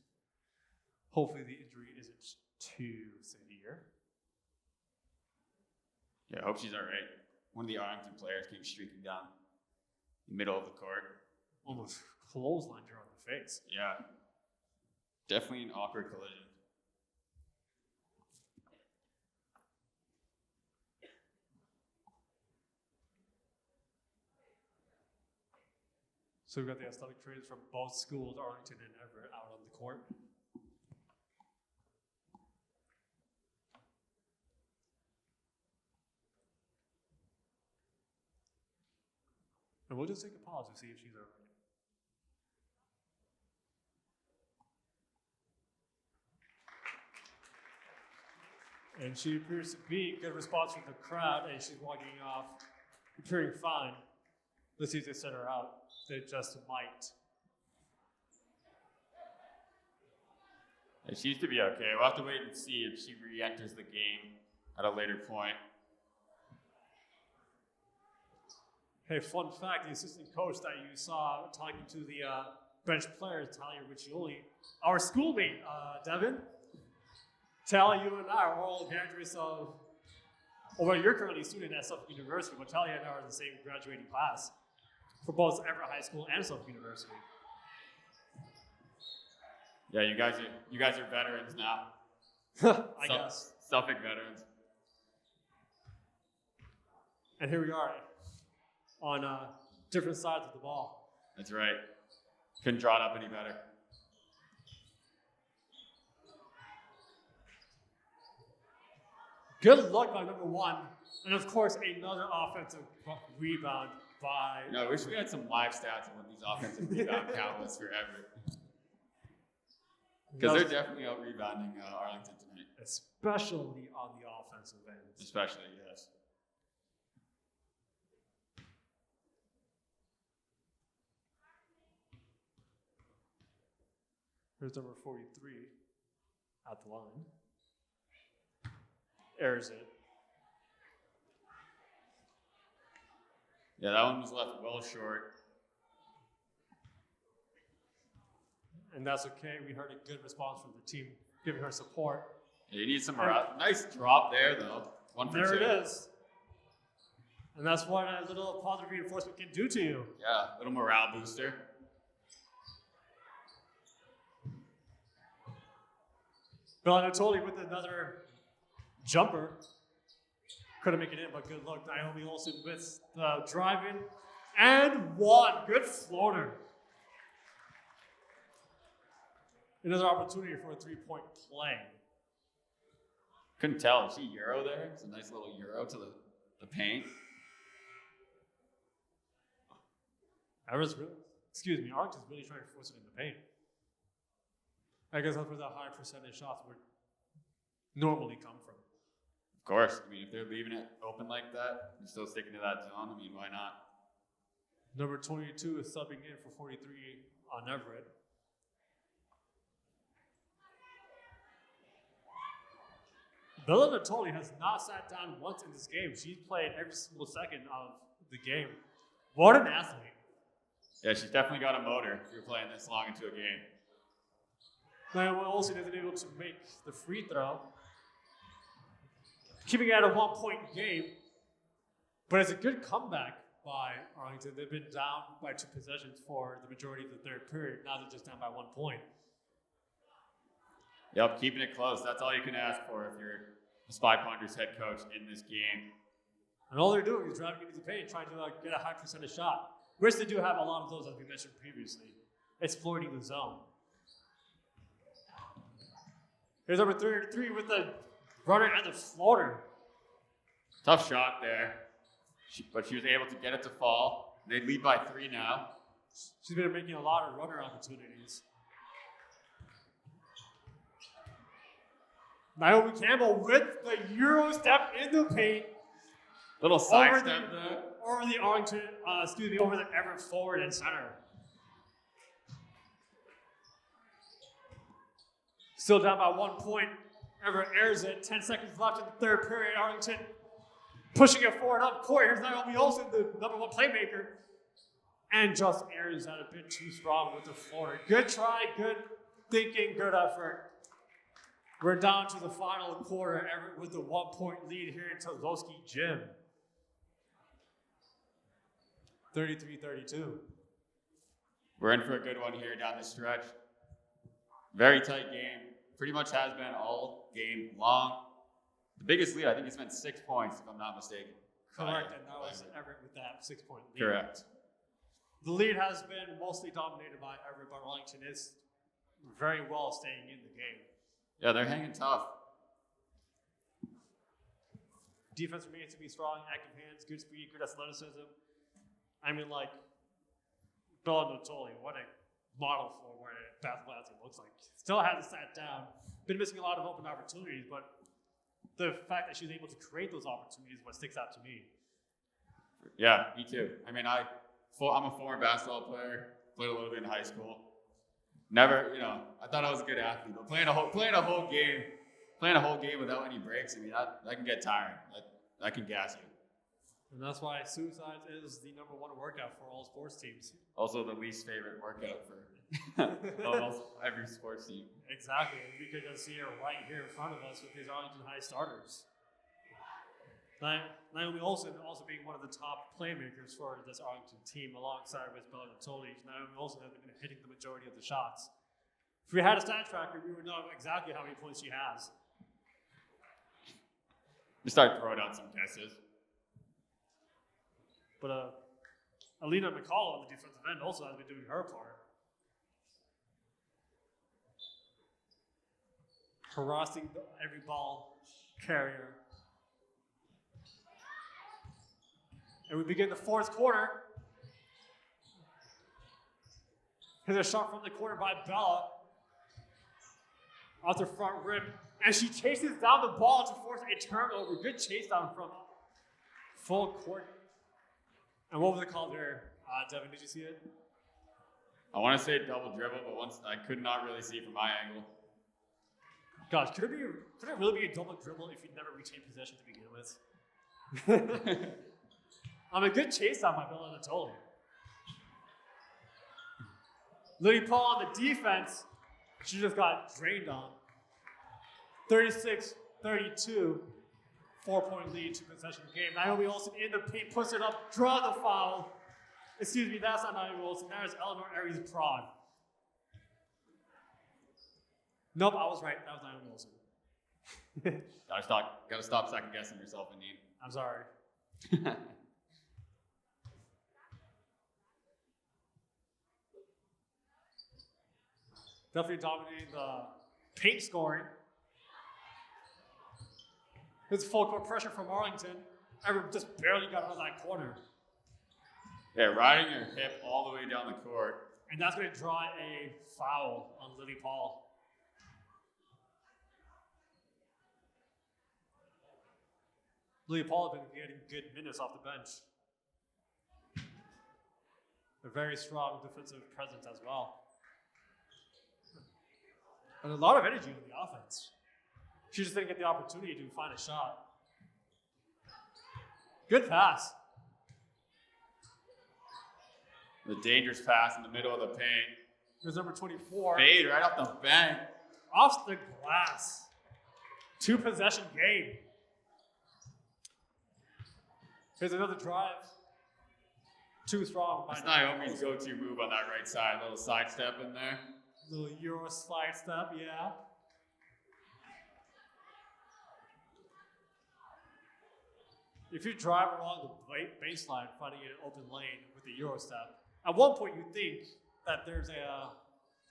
Hopefully the injury isn't too severe. Yeah, I hope she's all right. One of the Arlington players came streaking down the middle of the court. Almost clotheslined her on the face. Yeah. Definitely an awkward collision. So we've got the athletic trainers from both schools, Arlington and Everett, out on the court. And we'll just take a pause to see if she's all right. And she appears to be good response from the crowd, and she's walking off, appearing fine. Let's see if they set her out. They just might. It seems to be okay. We'll have to wait and see if she re-enters the game at a later point. Hey, fun fact, the assistant coach that you saw talking to the bench players, Talia Riccioli, our schoolmate, Devin. Talia, you and I are all graduates of, well, you're currently a student at Suffolk University, but Talia and I are in the same graduating class for both Everett High School and Suffolk University. Yeah, you guys are veterans now. I guess. Suffolk veterans. And here we are on different sides of the ball. That's right. Couldn't draw it up any better. Good luck by number one. And of course, another offensive rebound by... You know, I wish we had some live stats on what these offensive rebound count was for Everett. Because they're definitely out-rebounding Arlington tonight. Especially on the offensive end. Especially, yes. Here's number 43 at the line. Airs it. Yeah, that one was left well short. And that's okay. We heard a good response from the team giving her support. Yeah, you need some morale. Nice drop there, though. One for There two. it is. And that's what a little positive reinforcement can do to you. Yeah, little morale booster. Bill Anatoli with another jumper. Couldn't make it in, but good luck. Naomi Olsen with the drive-in. And one. Good floater. Another opportunity for a three-point play. Couldn't tell. Is she Euro there? It's a nice little Euro to the paint. Arlington's really trying to force it in the paint. I guess that's where the high percentage shots would normally come from. Of course. I mean, if they're leaving it open like that, and still sticking to that zone, I mean, why not? Number 22 is subbing in for 43 on Everett. Bella Natoli has not sat down once in this game. She's played every single second of the game. What an athlete. Yeah, she's definitely got a motor if you're playing this long into a game. Naomi Olsen isn't able to make the free throw. Keeping it at a 1-point game. But it's a good comeback by Arlington. They've been down by 2 possessions for the majority of the third period. Now they're just down by 1 point. Yep, keeping it close. That's all you can ask for if you're the Spy Ponders head coach in this game. And all they're doing is driving into the paint, trying to get a high percentage shot. Which they do have a lot of those, as we mentioned previously. Exploiting the zone. Here's number 33 with the runner and the floater. Tough shot there. But she was able to get it to fall. They lead by 3 now. She's been making a lot of runner opportunities. Naomi Campbell with the Euro step in the paint. Little side step there. Over the Everett forward and center. Still down by 1 point. Everett airs it. 10 seconds left in the third period. Arlington pushing it forward up court. Here's Naomi Olsen, the number 1 playmaker. And just airs that a bit too strong with the floor. Good try, good thinking, good effort. We're down to the final quarter. Everett with the 1-point lead here in Tozlowski Gym. 33-32. We're in for a good one here down the stretch. Very tight game. Pretty much has been all game long. The biggest lead, I think it's been 6 points, if I'm not mistaken. Correct, and that was Everett with that 6-point lead. Correct. The lead has been mostly dominated by Everett, but Arlington is very well staying in the game. Yeah, they're hanging tough. Defense remains to be strong, active hands, good speed, good athleticism. I mean, like, Bella Notoli, what a model for what a basketball athlete looks like. Still hasn't sat down. Been missing a lot of open opportunities, but the fact that she's able to create those opportunities is what sticks out to me. Yeah, me too. I mean, I'm a former basketball player. Played a little bit in high school. Never, I thought I was a good athlete, but playing a whole game without any breaks, I mean, that can get tiring. That can gas you. And that's why suicide is the #1 workout for all sports teams. Also, the least favorite workout for almost every sports team. Exactly. And we could just see her right here in front of us with these Arlington High starters. Naomi Olsen also being one of the top playmakers for this Arlington team alongside with Bella Notoli. Naomi Olsen has been hitting the majority of the shots. If we had a stat tracker, we would know exactly how many points she has. Just start throwing out some guesses. But Alina McCall on the defensive end also has been doing her part. Harassing every ball carrier. And we begin the fourth quarter. Here's a shot from the corner by Bella. Off the front rim. And she chases down the ball to force a turnover. Good chase down from full court. And what was the call there? Devin, did you see it? I want to say double dribble, but once I could not really see from my angle. Gosh, could it really be a double dribble if you never retained possession to begin with? A good chase down by Bella Notoli. Lily Paul on the defense, she just got drained on. 36-32, 4-point lead, 2-possession game. Naomi Olsen in the paint, puts it up, draw the foul. Excuse me, that's not Naomi Olsen, that is Eleanor Aries Prod. Nope, I was right, that was Naomi Olsen. Gotta stop second guessing yourself, Indeed. I'm sorry. Definitely dominating the paint scoring. It's full court pressure from Arlington. Everett just barely got out of that corner. Yeah, riding her hip all the way down the court. And that's going to draw a foul on Lily Paul. Lily Paul has been getting good minutes off the bench. A very strong defensive presence as well. And a lot of energy in the offense. She just didn't get the opportunity to find a shot. Good pass. The dangerous pass in the middle of the paint. Here's number 24. Fade right off the bank. Off the glass. 2-possession game. Here's another drive. Too strong. That's Naomi's go-to move on that right side. A little sidestep in there. Little Euro slide step, yeah. If you drive along the baseline, finding an open lane with the Euro step, at one point you think that there's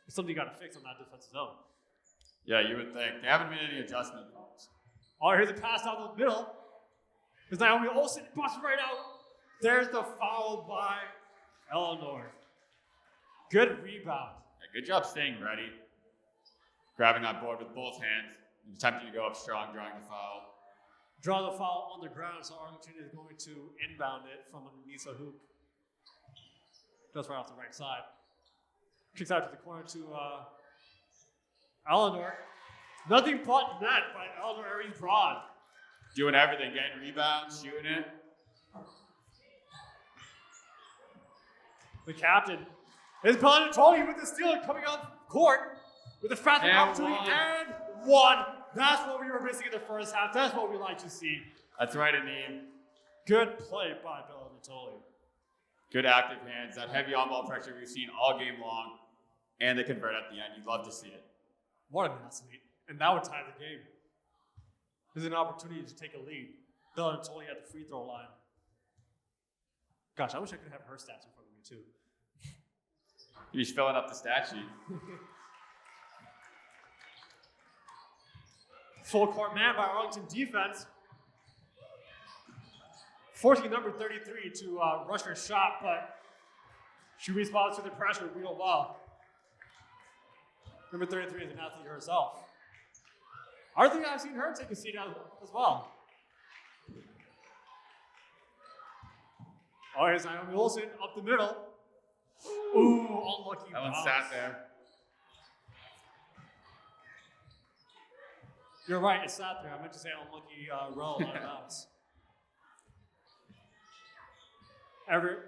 something you got to fix on that defensive zone. Yeah, you would think. There haven't been any adjustment calls. Oh, here's a pass down the middle. There's Naomi Olsen, busts right out. There's the foul by Eleanor. Good rebound. Yeah, good job staying ready. Grabbing that board with both hands. Attempting to go up strong, drawing the foul. Draw the foul on the ground, so Arlington is going to inbound it from underneath the hoop. Just right off the right side. Kicks out to the corner to Eleanor. Nothing but net by Eleanor Aries Broad. Doing everything, getting rebounds, shooting it. The captain is Bella Notoli with the steal coming off court with a fast opportunity and one. That's what we were missing in the first half. That's what we like to see. That's right, Anim. Good play by Bella Notoli. Good active hands. That heavy on-ball pressure we've seen all game long. And they convert at the end. You'd love to see it. What an athlete. And that would tie the game. There's an opportunity to take a lead. Bella Notoli at the free throw line. Gosh, I wish I could have her stats in front of me too. He's filling up the stat sheet. Full court man by Arlington defense. forcing number 33 to rush her shot, but she responds to the pressure real well. Number 33 is an athlete herself. I think I've seen her take a seat as well. Oh, here's Naomi Olsen up the middle. Ooh, unlucky That one bounce. sat there. You're right, it sat there. I meant to say unlucky roll out of bounds. Everett.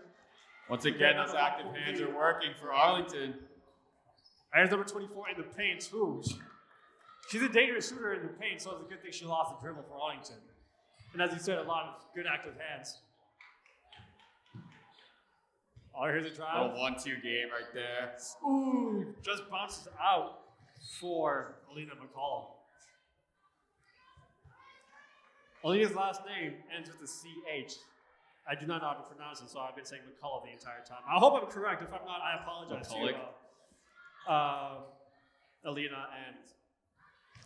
Once again, those active hands are working for Arlington. There's number 24 in the paint, too. She's a dangerous shooter in the paint, so it's a good thing she lost the dribble for Arlington. And as you said, a lot of good active hands. Oh, here's a drive. A 1-2 game right there. Ooh, just bounces out for Alina McCall. Alina's last name ends with a CH. I do not know how to pronounce it, so I've been saying McCullough the entire time. I hope I'm correct. If I'm not, I apologize to Alina and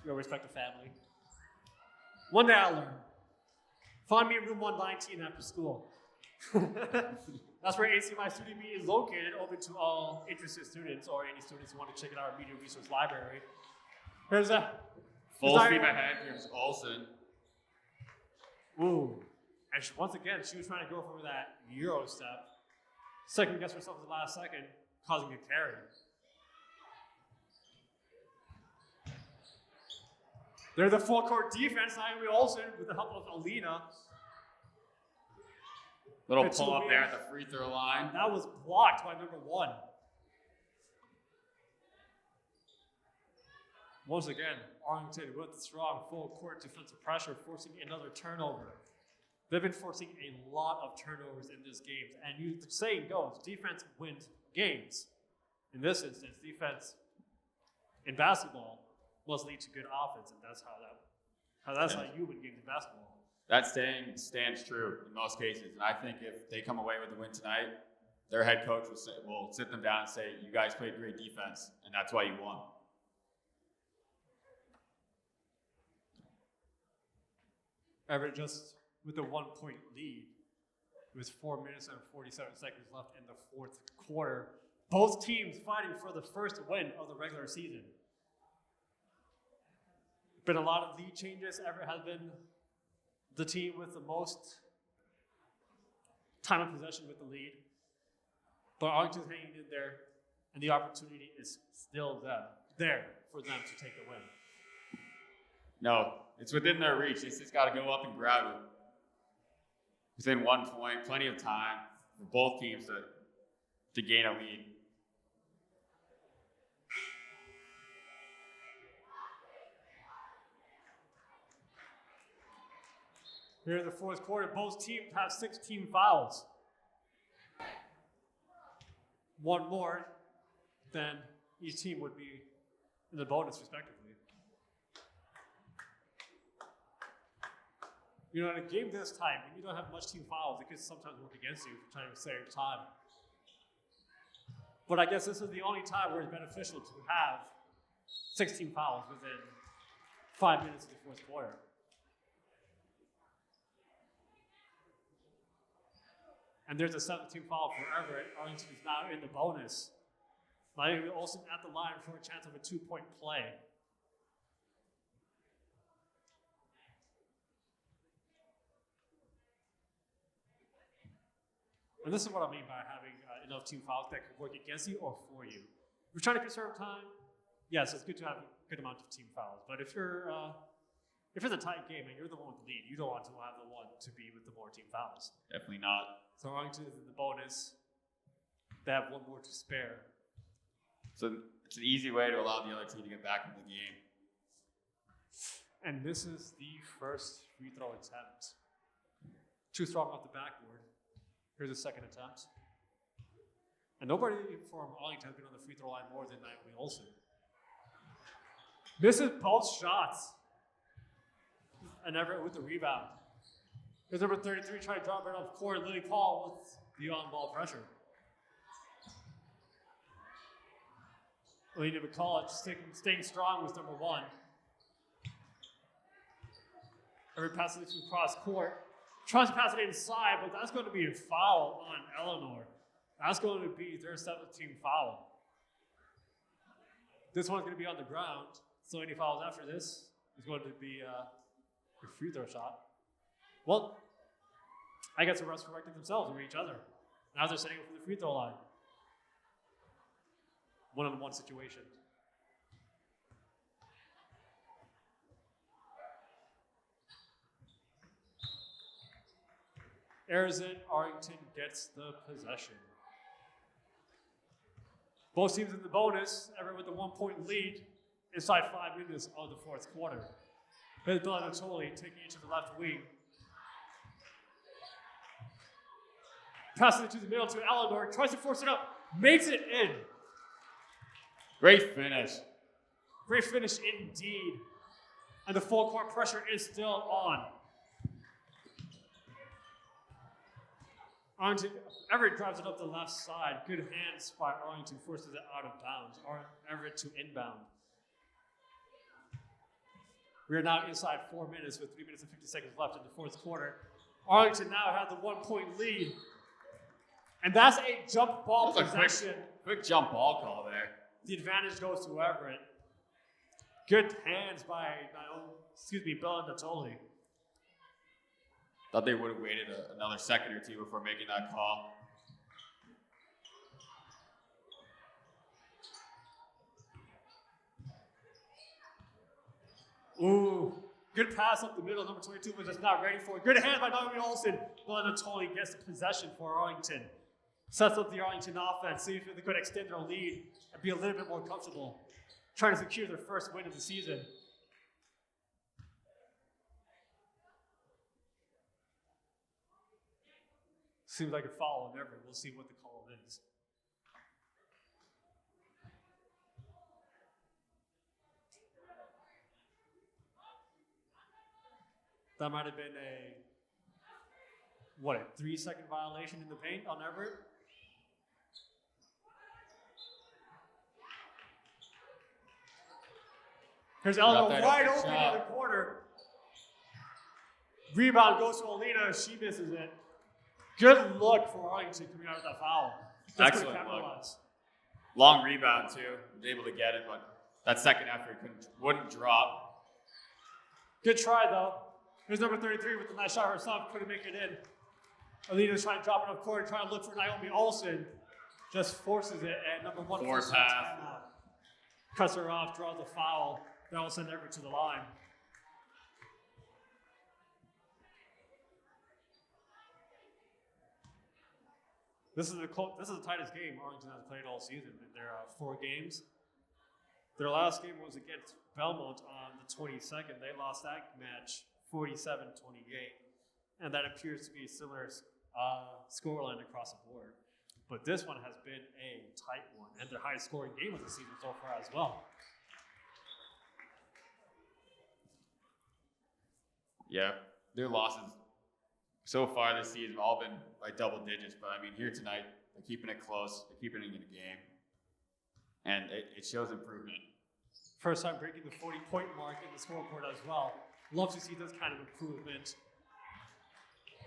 your respective family. One day I'll learn. Find me in room 119 after school. That's where ACMi Student Media is located, open to all interested students or any students who want to check out our media resource library. Here's a full steam ahead. Here's Olsen. Ooh. And once again, she was trying to go for that Euro step. Second guess herself at the last second, causing a carry. There's a full court defense. Naomi Olsen with the help of Alina. Little pull up there at the free throw line. That was blocked by number 1. Once again, Arlington with the strong full court defensive pressure, forcing another turnover. They've been forcing a lot of turnovers in this game. And the saying goes, defense wins games. In this instance, defense in basketball must lead to good offense, and that's how you win games in basketball. That saying stands true in most cases, and I think if they come away with the win tonight, their head coach will sit them down and say, "You guys played great defense, and that's why you won." Everett just with a 1-point lead with 4 minutes and 47 seconds left in the fourth quarter. Both teams fighting for the first win of the regular season. Been a lot of lead changes. Everett has been the team with the most time of possession with the lead. But Arlington's hanging in there, and the opportunity is still there for them to take the win. No, it's within their reach. They just got to go up and grab it. Within 1 point, plenty of time for both teams to gain a lead. Here in the fourth quarter, both teams have 16 fouls. One more than each team would be in the bonus, respectively. You know, in a game this time, when you don't have much team fouls, it can sometimes work against you for trying to save time. But I guess this is the only time where it's beneficial to have 16 fouls within 5 minutes of the fourth quarter. And there's a 17th foul for Everett. Arlington is now in the bonus. Naomi Olsen at the line for a chance of a 2-point play. And this is what I mean by having enough team fouls that can work against you or for you. If you're trying to conserve time, yes, it's good to have a good amount of team fouls. But if it's a tight game and you're the one with the lead, you don't want to have the one to be with the more team fouls. Definitely not. So Arlington is in the bonus. They have one more to spare. So it's an easy way to allow the other team to get back into the game. And this is the first free throw attempt. Too strong off the backboard. Here's a second attempt. And nobody from Arlington has been on the free throw line more than Naomi Olsen. Misses both shots. And Everett with the rebound. Here's number 33 trying to drop it off court. Lily Paul with the on-ball pressure. Alina McCall staying strong with number 1. Everett passes it to cross court. Tries to pass it inside, but that's going to be a foul on Eleanor. That's going to be their 7th team foul. This one's going to be on the ground, so any fouls after this is going to be a free throw shot. Well, I guess the refs corrected themselves or each other. Now they're setting up for the free throw line. One-on-one situation. Airs in, Arlington gets the possession. Both teams in the bonus, Everett with a 1-point lead inside 5 minutes of the 4th quarter. Here's Bill Anatoli taking it to the left wing. Passes it to the middle to Eleanor, tries to force it up, makes it in. Great finish. Great finish indeed. And the full court pressure is still on. Everett drives it up the left side. Good hands by Arlington, forces it out of bounds. Everett to inbound. We are now inside 4 minutes with 3 minutes and 50 seconds left in the 4th quarter. Arlington now has the 1-point lead. And that's a jump ball possession. Quick jump ball call there. The advantage goes to Everett. Good hands by Bill Anatoli. Thought they would have waited another second or two before making that call. Ooh, good pass up the middle. Number 22 was just not ready for it. Good hands by Naomi Olsen. Bill Anatoli gets the possession for Arlington. Sets up the Arlington offense. See if they could extend their lead and be a little bit more comfortable. Trying to secure their first win of the season. Seems like a foul on Everett. We'll see what the call is. That might have been a 3-second violation in the paint on Everett? Here's Eleanor wide open in the corner. Rebound goes to Alina. She misses it. Good look for Arlington coming out of that foul. Excellent look. Long rebound, too. Was able to get it, but that second effort wouldn't drop. Good try, though. Here's number 33 with the nice shot herself. Couldn't make it in. Alina's trying to drop it up court, trying to look for Naomi Olsen. Just forces it, and number 1 Force pass. Cuts her off, draws a foul. That will send Everett to the line. This is the tightest game Arlington has played all season in their 4 games. Their last game was against Belmont on the 22nd. They lost that match 47-28. And that appears to be a similar scoreline across the board. But this one has been a tight one, and their highest scoring game of the season so far as well. Yeah, their losses so far this season have all been by double digits, but I mean, here tonight, they're keeping it close, they're keeping it in a game, and it shows improvement. First time breaking the 40-point mark in the scoreboard as well. Love to see this kind of improvement.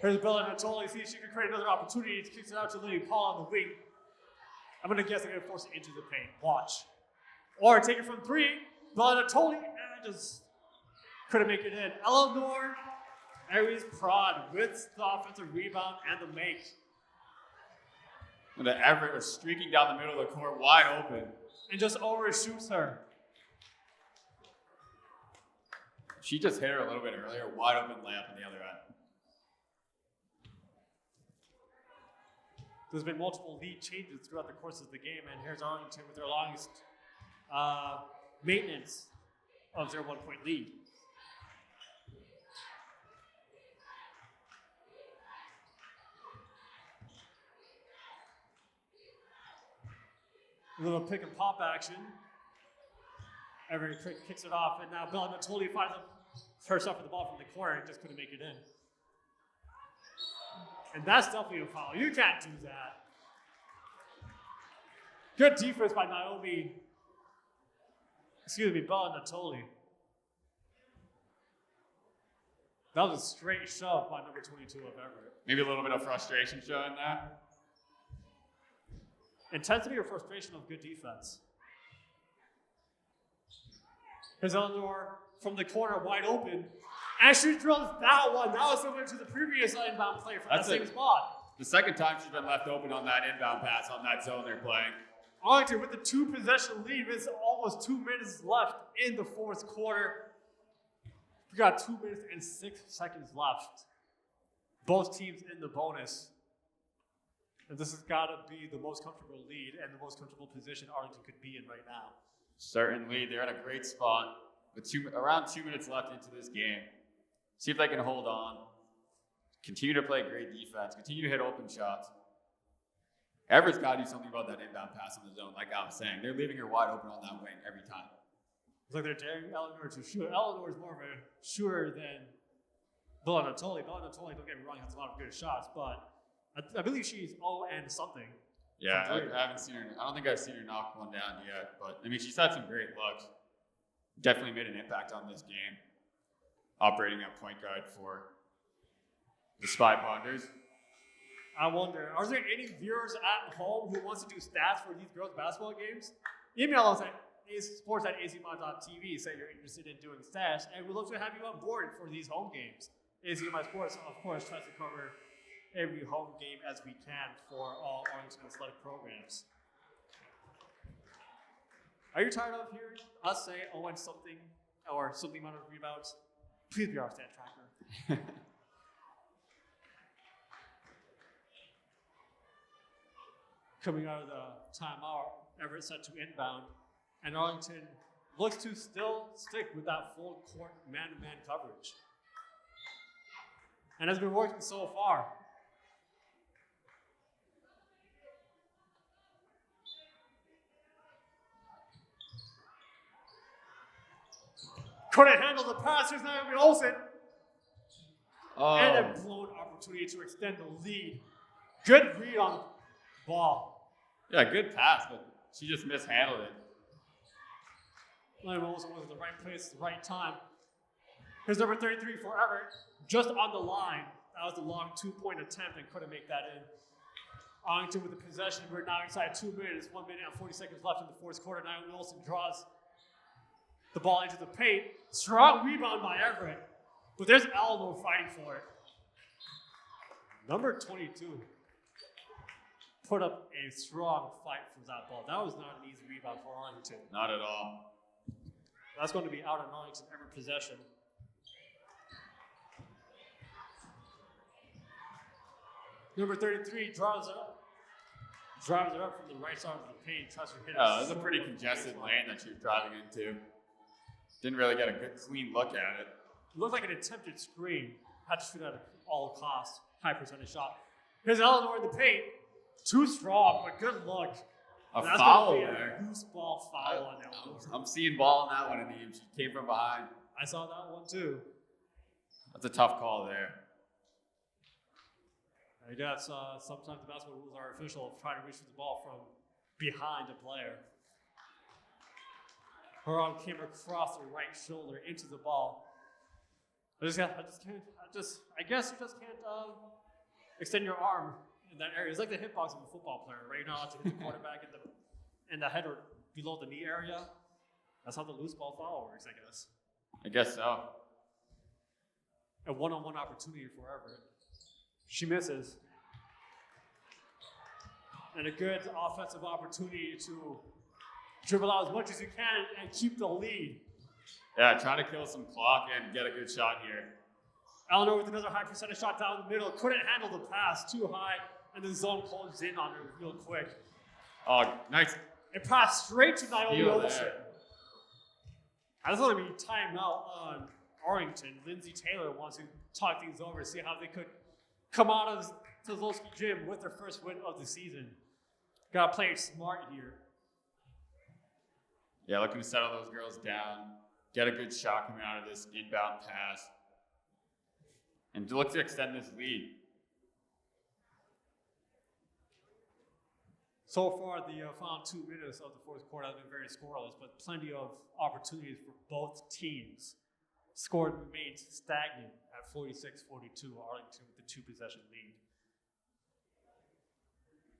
Here's Bill Anatoli, see if she can create another opportunity. She kicks it out to Lily Paul on the wing. I'm going to guess they're going to force it into the paint. Watch. Or take it from 3. Bill Anatoli, and just couldn't make it in. Eleanor Aries Prod with the offensive rebound and the make. And the Everett was streaking down the middle of the court, wide open. And just overshoots her. She just hit her a little bit earlier, wide open layup on the other end. There's been multiple lead changes throughout the course of the game, and here's Arlington with their longest maintenance of their 1-point lead. A little pick and pop action. Everett kicks it off, and now Bill Anatoli finds herself with the ball from the corner and just couldn't make it in. And that's definitely a foul. You can't do that. Good defense by Bill Anatoli. That was a straight shove by number 22 of Everett. Maybe a little bit of frustration showing there. Intensity or frustration of good defense. Here's Eleanor from the corner, wide open. And she drills that one. That was similar to the previous inbound play from that same spot. The second time she's been left open on that inbound pass on that zone they're playing. Arlington with the 2-possession lead with almost 2 minutes left in the fourth quarter. We got 2 minutes and 6 seconds left. Both teams in the bonus. And this has got to be the most comfortable lead and the most comfortable position Arlington could be in right now. Certainly, they're in a great spot with around 2 minutes left into this game. See if they can hold on. Continue to play great defense. Continue to hit open shots. Everett's got to do something about that inbound pass on the zone, like I was saying. They're leaving her wide open on that wing every time. It's like they're daring Eleanor to shoot. Eleanor is more of a shooter than Bella Natoli. Bella Natoli, don't get me wrong, has a lot of good shots, but I believe she's 0 and something. Yeah, I haven't seen her. I don't think I've seen her knock one down yet, but I mean, she's had some great looks. Definitely made an impact on this game. Operating at point guard for the Spy Ponders. I wonder, are there any viewers at home who wants to do stats for these girls' basketball games? Email us at sports@acmi.tv. Say you're interested in doing stats, and we'd love to have you on board for these home games. ACMi Sports, of course, tries to cover every home game as we can for all Arlington athletic programs. Are you tired of hearing us say, oh, and something, or something amount of rebounds? Please be our stat tracker. Coming out of the timeout, Everett set to inbound, and Arlington looks to still stick with that full court man-to-man coverage. And has been working so far. Couldn't handle the pass. Here's Naomi Olsen. Oh. And a blown opportunity to extend the lead. Good read on the ball. Yeah, good pass, but she just mishandled it. Naomi Olsen was in the right place at the right time. Here's number 33 for Everett. Just on the line. That was a long 2-point attempt and couldn't make that in. Arlington with the possession. We're now inside 2 minutes. 1 minute and 40 seconds left in the fourth quarter. Naomi Olsen draws the ball into the paint. Strong rebound by Everett. But there's Eleanor fighting for it. Number 22 put up a strong fight for that ball. That was not an easy rebound for Arlington. Not at all. That's going to be out of Arlington every possession. Number 33 drives it up from the right side of the paint, tries to hit it. It was a pretty congested lane that she was driving into. Didn't really get a good, clean look at it. It looked like an attempted screen. Had to shoot at all costs. High percentage shot. Here's Eleanor in the paint. Too strong, but good look. A foul there. A loose ball foul on Eleanor. I'm seeing ball on that one, and she came from behind. I saw that one too. That's a tough call there. I guess sometimes the basketball rules are official, trying to reach for the ball from behind a player. Her arm came across the right shoulder into the ball. I guess you just can't extend your arm in that area. It's like the hitbox of a football player, right? You're not allowed to hit the quarterback in the head or below the knee area. That's how the loose ball foul works, I guess. I guess so. A one-on-one opportunity for Everett. She misses. And a good offensive opportunity to dribble out as much as you can and keep the lead. Yeah, trying to kill some clock and get a good shot here. Eleanor with another high percentage shot down the middle. Couldn't handle the pass, too high, and the zone closed in on her real quick. Oh, nice. It passed straight to Naomi Olsen. I just want to be timeout on Arlington. Lindsay Taylor wants to talk things over, see how they could come out of Kozlowski Gym with their first win of the season. Got to play it smart here. Yeah, looking to settle those girls down. Get a good shot coming out of this inbound pass. And look to extend this lead. So far, the final 2 minutes of the fourth quarter have been very scoreless, but plenty of opportunities for both teams. score remained stagnant at 46-42, Arlington with the 2-possession lead.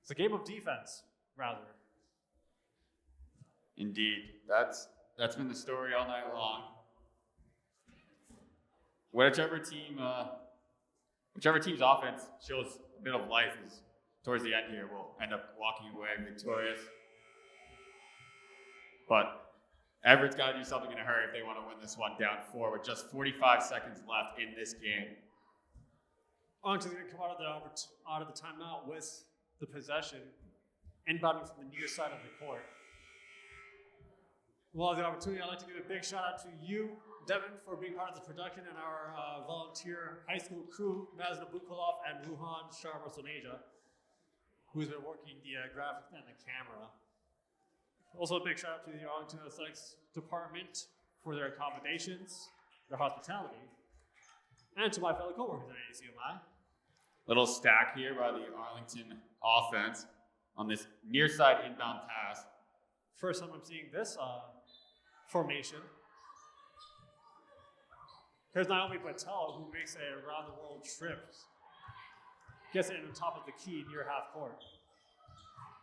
It's a game of defense, rather. Indeed. That's been the story all night long. Whichever team's offense shows a bit of life is towards the end here will end up walking away victorious. But Everett's got to do something in a hurry if they want to win this one down 4 with just 45 seconds left in this game. Arlington's going to come out of the timeout with the possession, inbounding from the near side of the court. Well, the opportunity, I'd like to give a big shout out to you, Devin, for being part of the production, and our volunteer high school crew, Mazda Bukolov and Ruhan Sharmasoneja, who's been working the graphics and the camera. Also, a big shout out to the Arlington Athletics Department for their accommodations, their hospitality, and to my fellow coworkers at ACMi. Little stack here by the Arlington offense on this near side inbound pass. First time I'm seeing this formation. Here's Naomi Patel, who makes a around-the-world trip. Gets it in the top of the key near half court.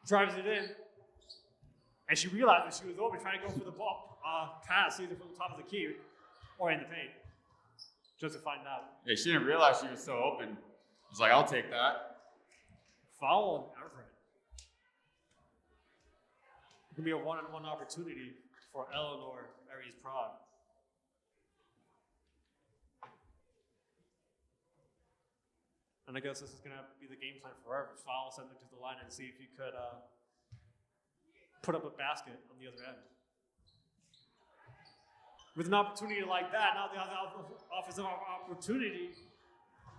Drives it in, and she realized that she was open, trying to go for the ball pass either from the top of the key or in the paint, just to find out. Yeah, she didn't realize she was so open. I was like, I'll take that. Foul on Everett. It could be a one-on-one opportunity for Eleanor Aries Prague. And I guess this is going to be the game plan for Everett. Foul, send it to the line, and see if you could put up a basket on the other end. With an opportunity like that, now the offensive opportunity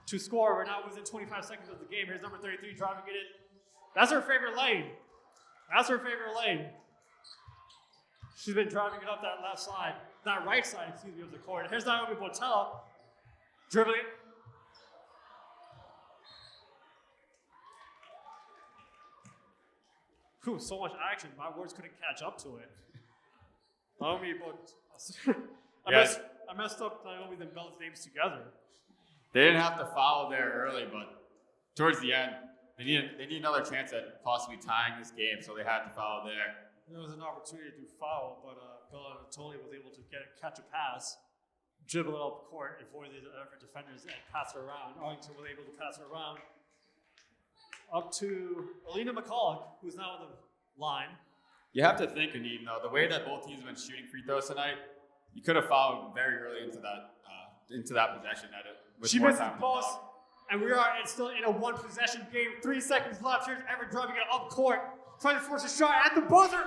to score. We're now within 25 seconds of the game. Here's number 33 driving it in. That's her favorite lane. That's her favorite lane. She's been driving it up that right side, of the court. Here's Naomi Botella dribbling it. Whew, so much action. My words couldn't catch up to it. Naomi Botella. I messed up Naomi and Bella's names together. They didn't have to foul there early, but towards the end, they need another chance at possibly tying this game, so they had to foul there. There was an opportunity to foul, but Bella Anatoli was able to catch a pass, dribble it up court, avoid the Everett defenders, and pass it around. Arlington was able to pass it around up to Alina McCulloch, who's now on the line. You have to think, Aneem, though, the way that both teams have been shooting free throws tonight, you could have fouled very early into that possession at it. She misses the post, and we are still in a one-possession game. 3 seconds left. Here's Everett driving it up court, trying to force a shot at the buzzer,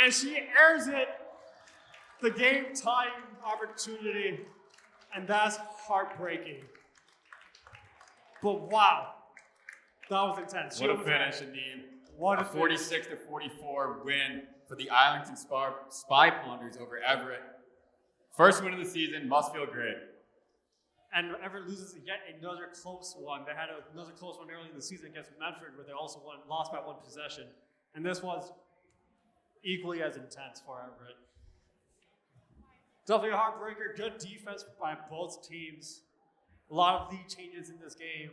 and she airs it. The game-tying opportunity, and that's heartbreaking. But wow, that was intense. What a finish, Aneem. What a 46-44 win for the Arlington Spy Ponders over Everett. First win of the season, must feel great. And Everett loses yet another close one. They had another close one early in the season against Medford, where they also lost by one possession. And this was equally as intense for Everett. Definitely a heartbreaker. Good defense by both teams. A lot of lead changes in this game.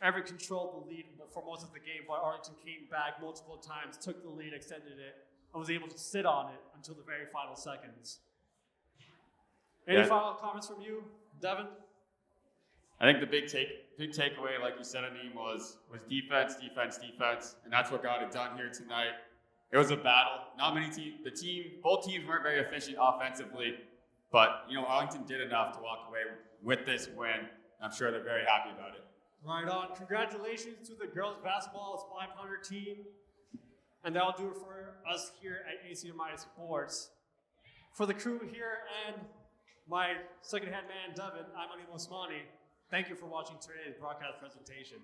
Everett controlled the lead for most of the game, but Arlington came back multiple times, took the lead, extended it, and was able to sit on it until the very final seconds. Any final comments from you, Devin? I think the big takeaway, like you said, Aneem, was defense, and that's what got it done here tonight. It was a battle. Not many both teams weren't very efficient offensively, but Arlington did enough to walk away with this win. I'm sure they're very happy about it. Right on. Congratulations to the girls basketball Spy Ponder team, and that'll do it for us here at ACMi Sports. For the crew here and my second-hand man, Devin, I'm Anim Osmani. Thank you for watching today's broadcast presentation.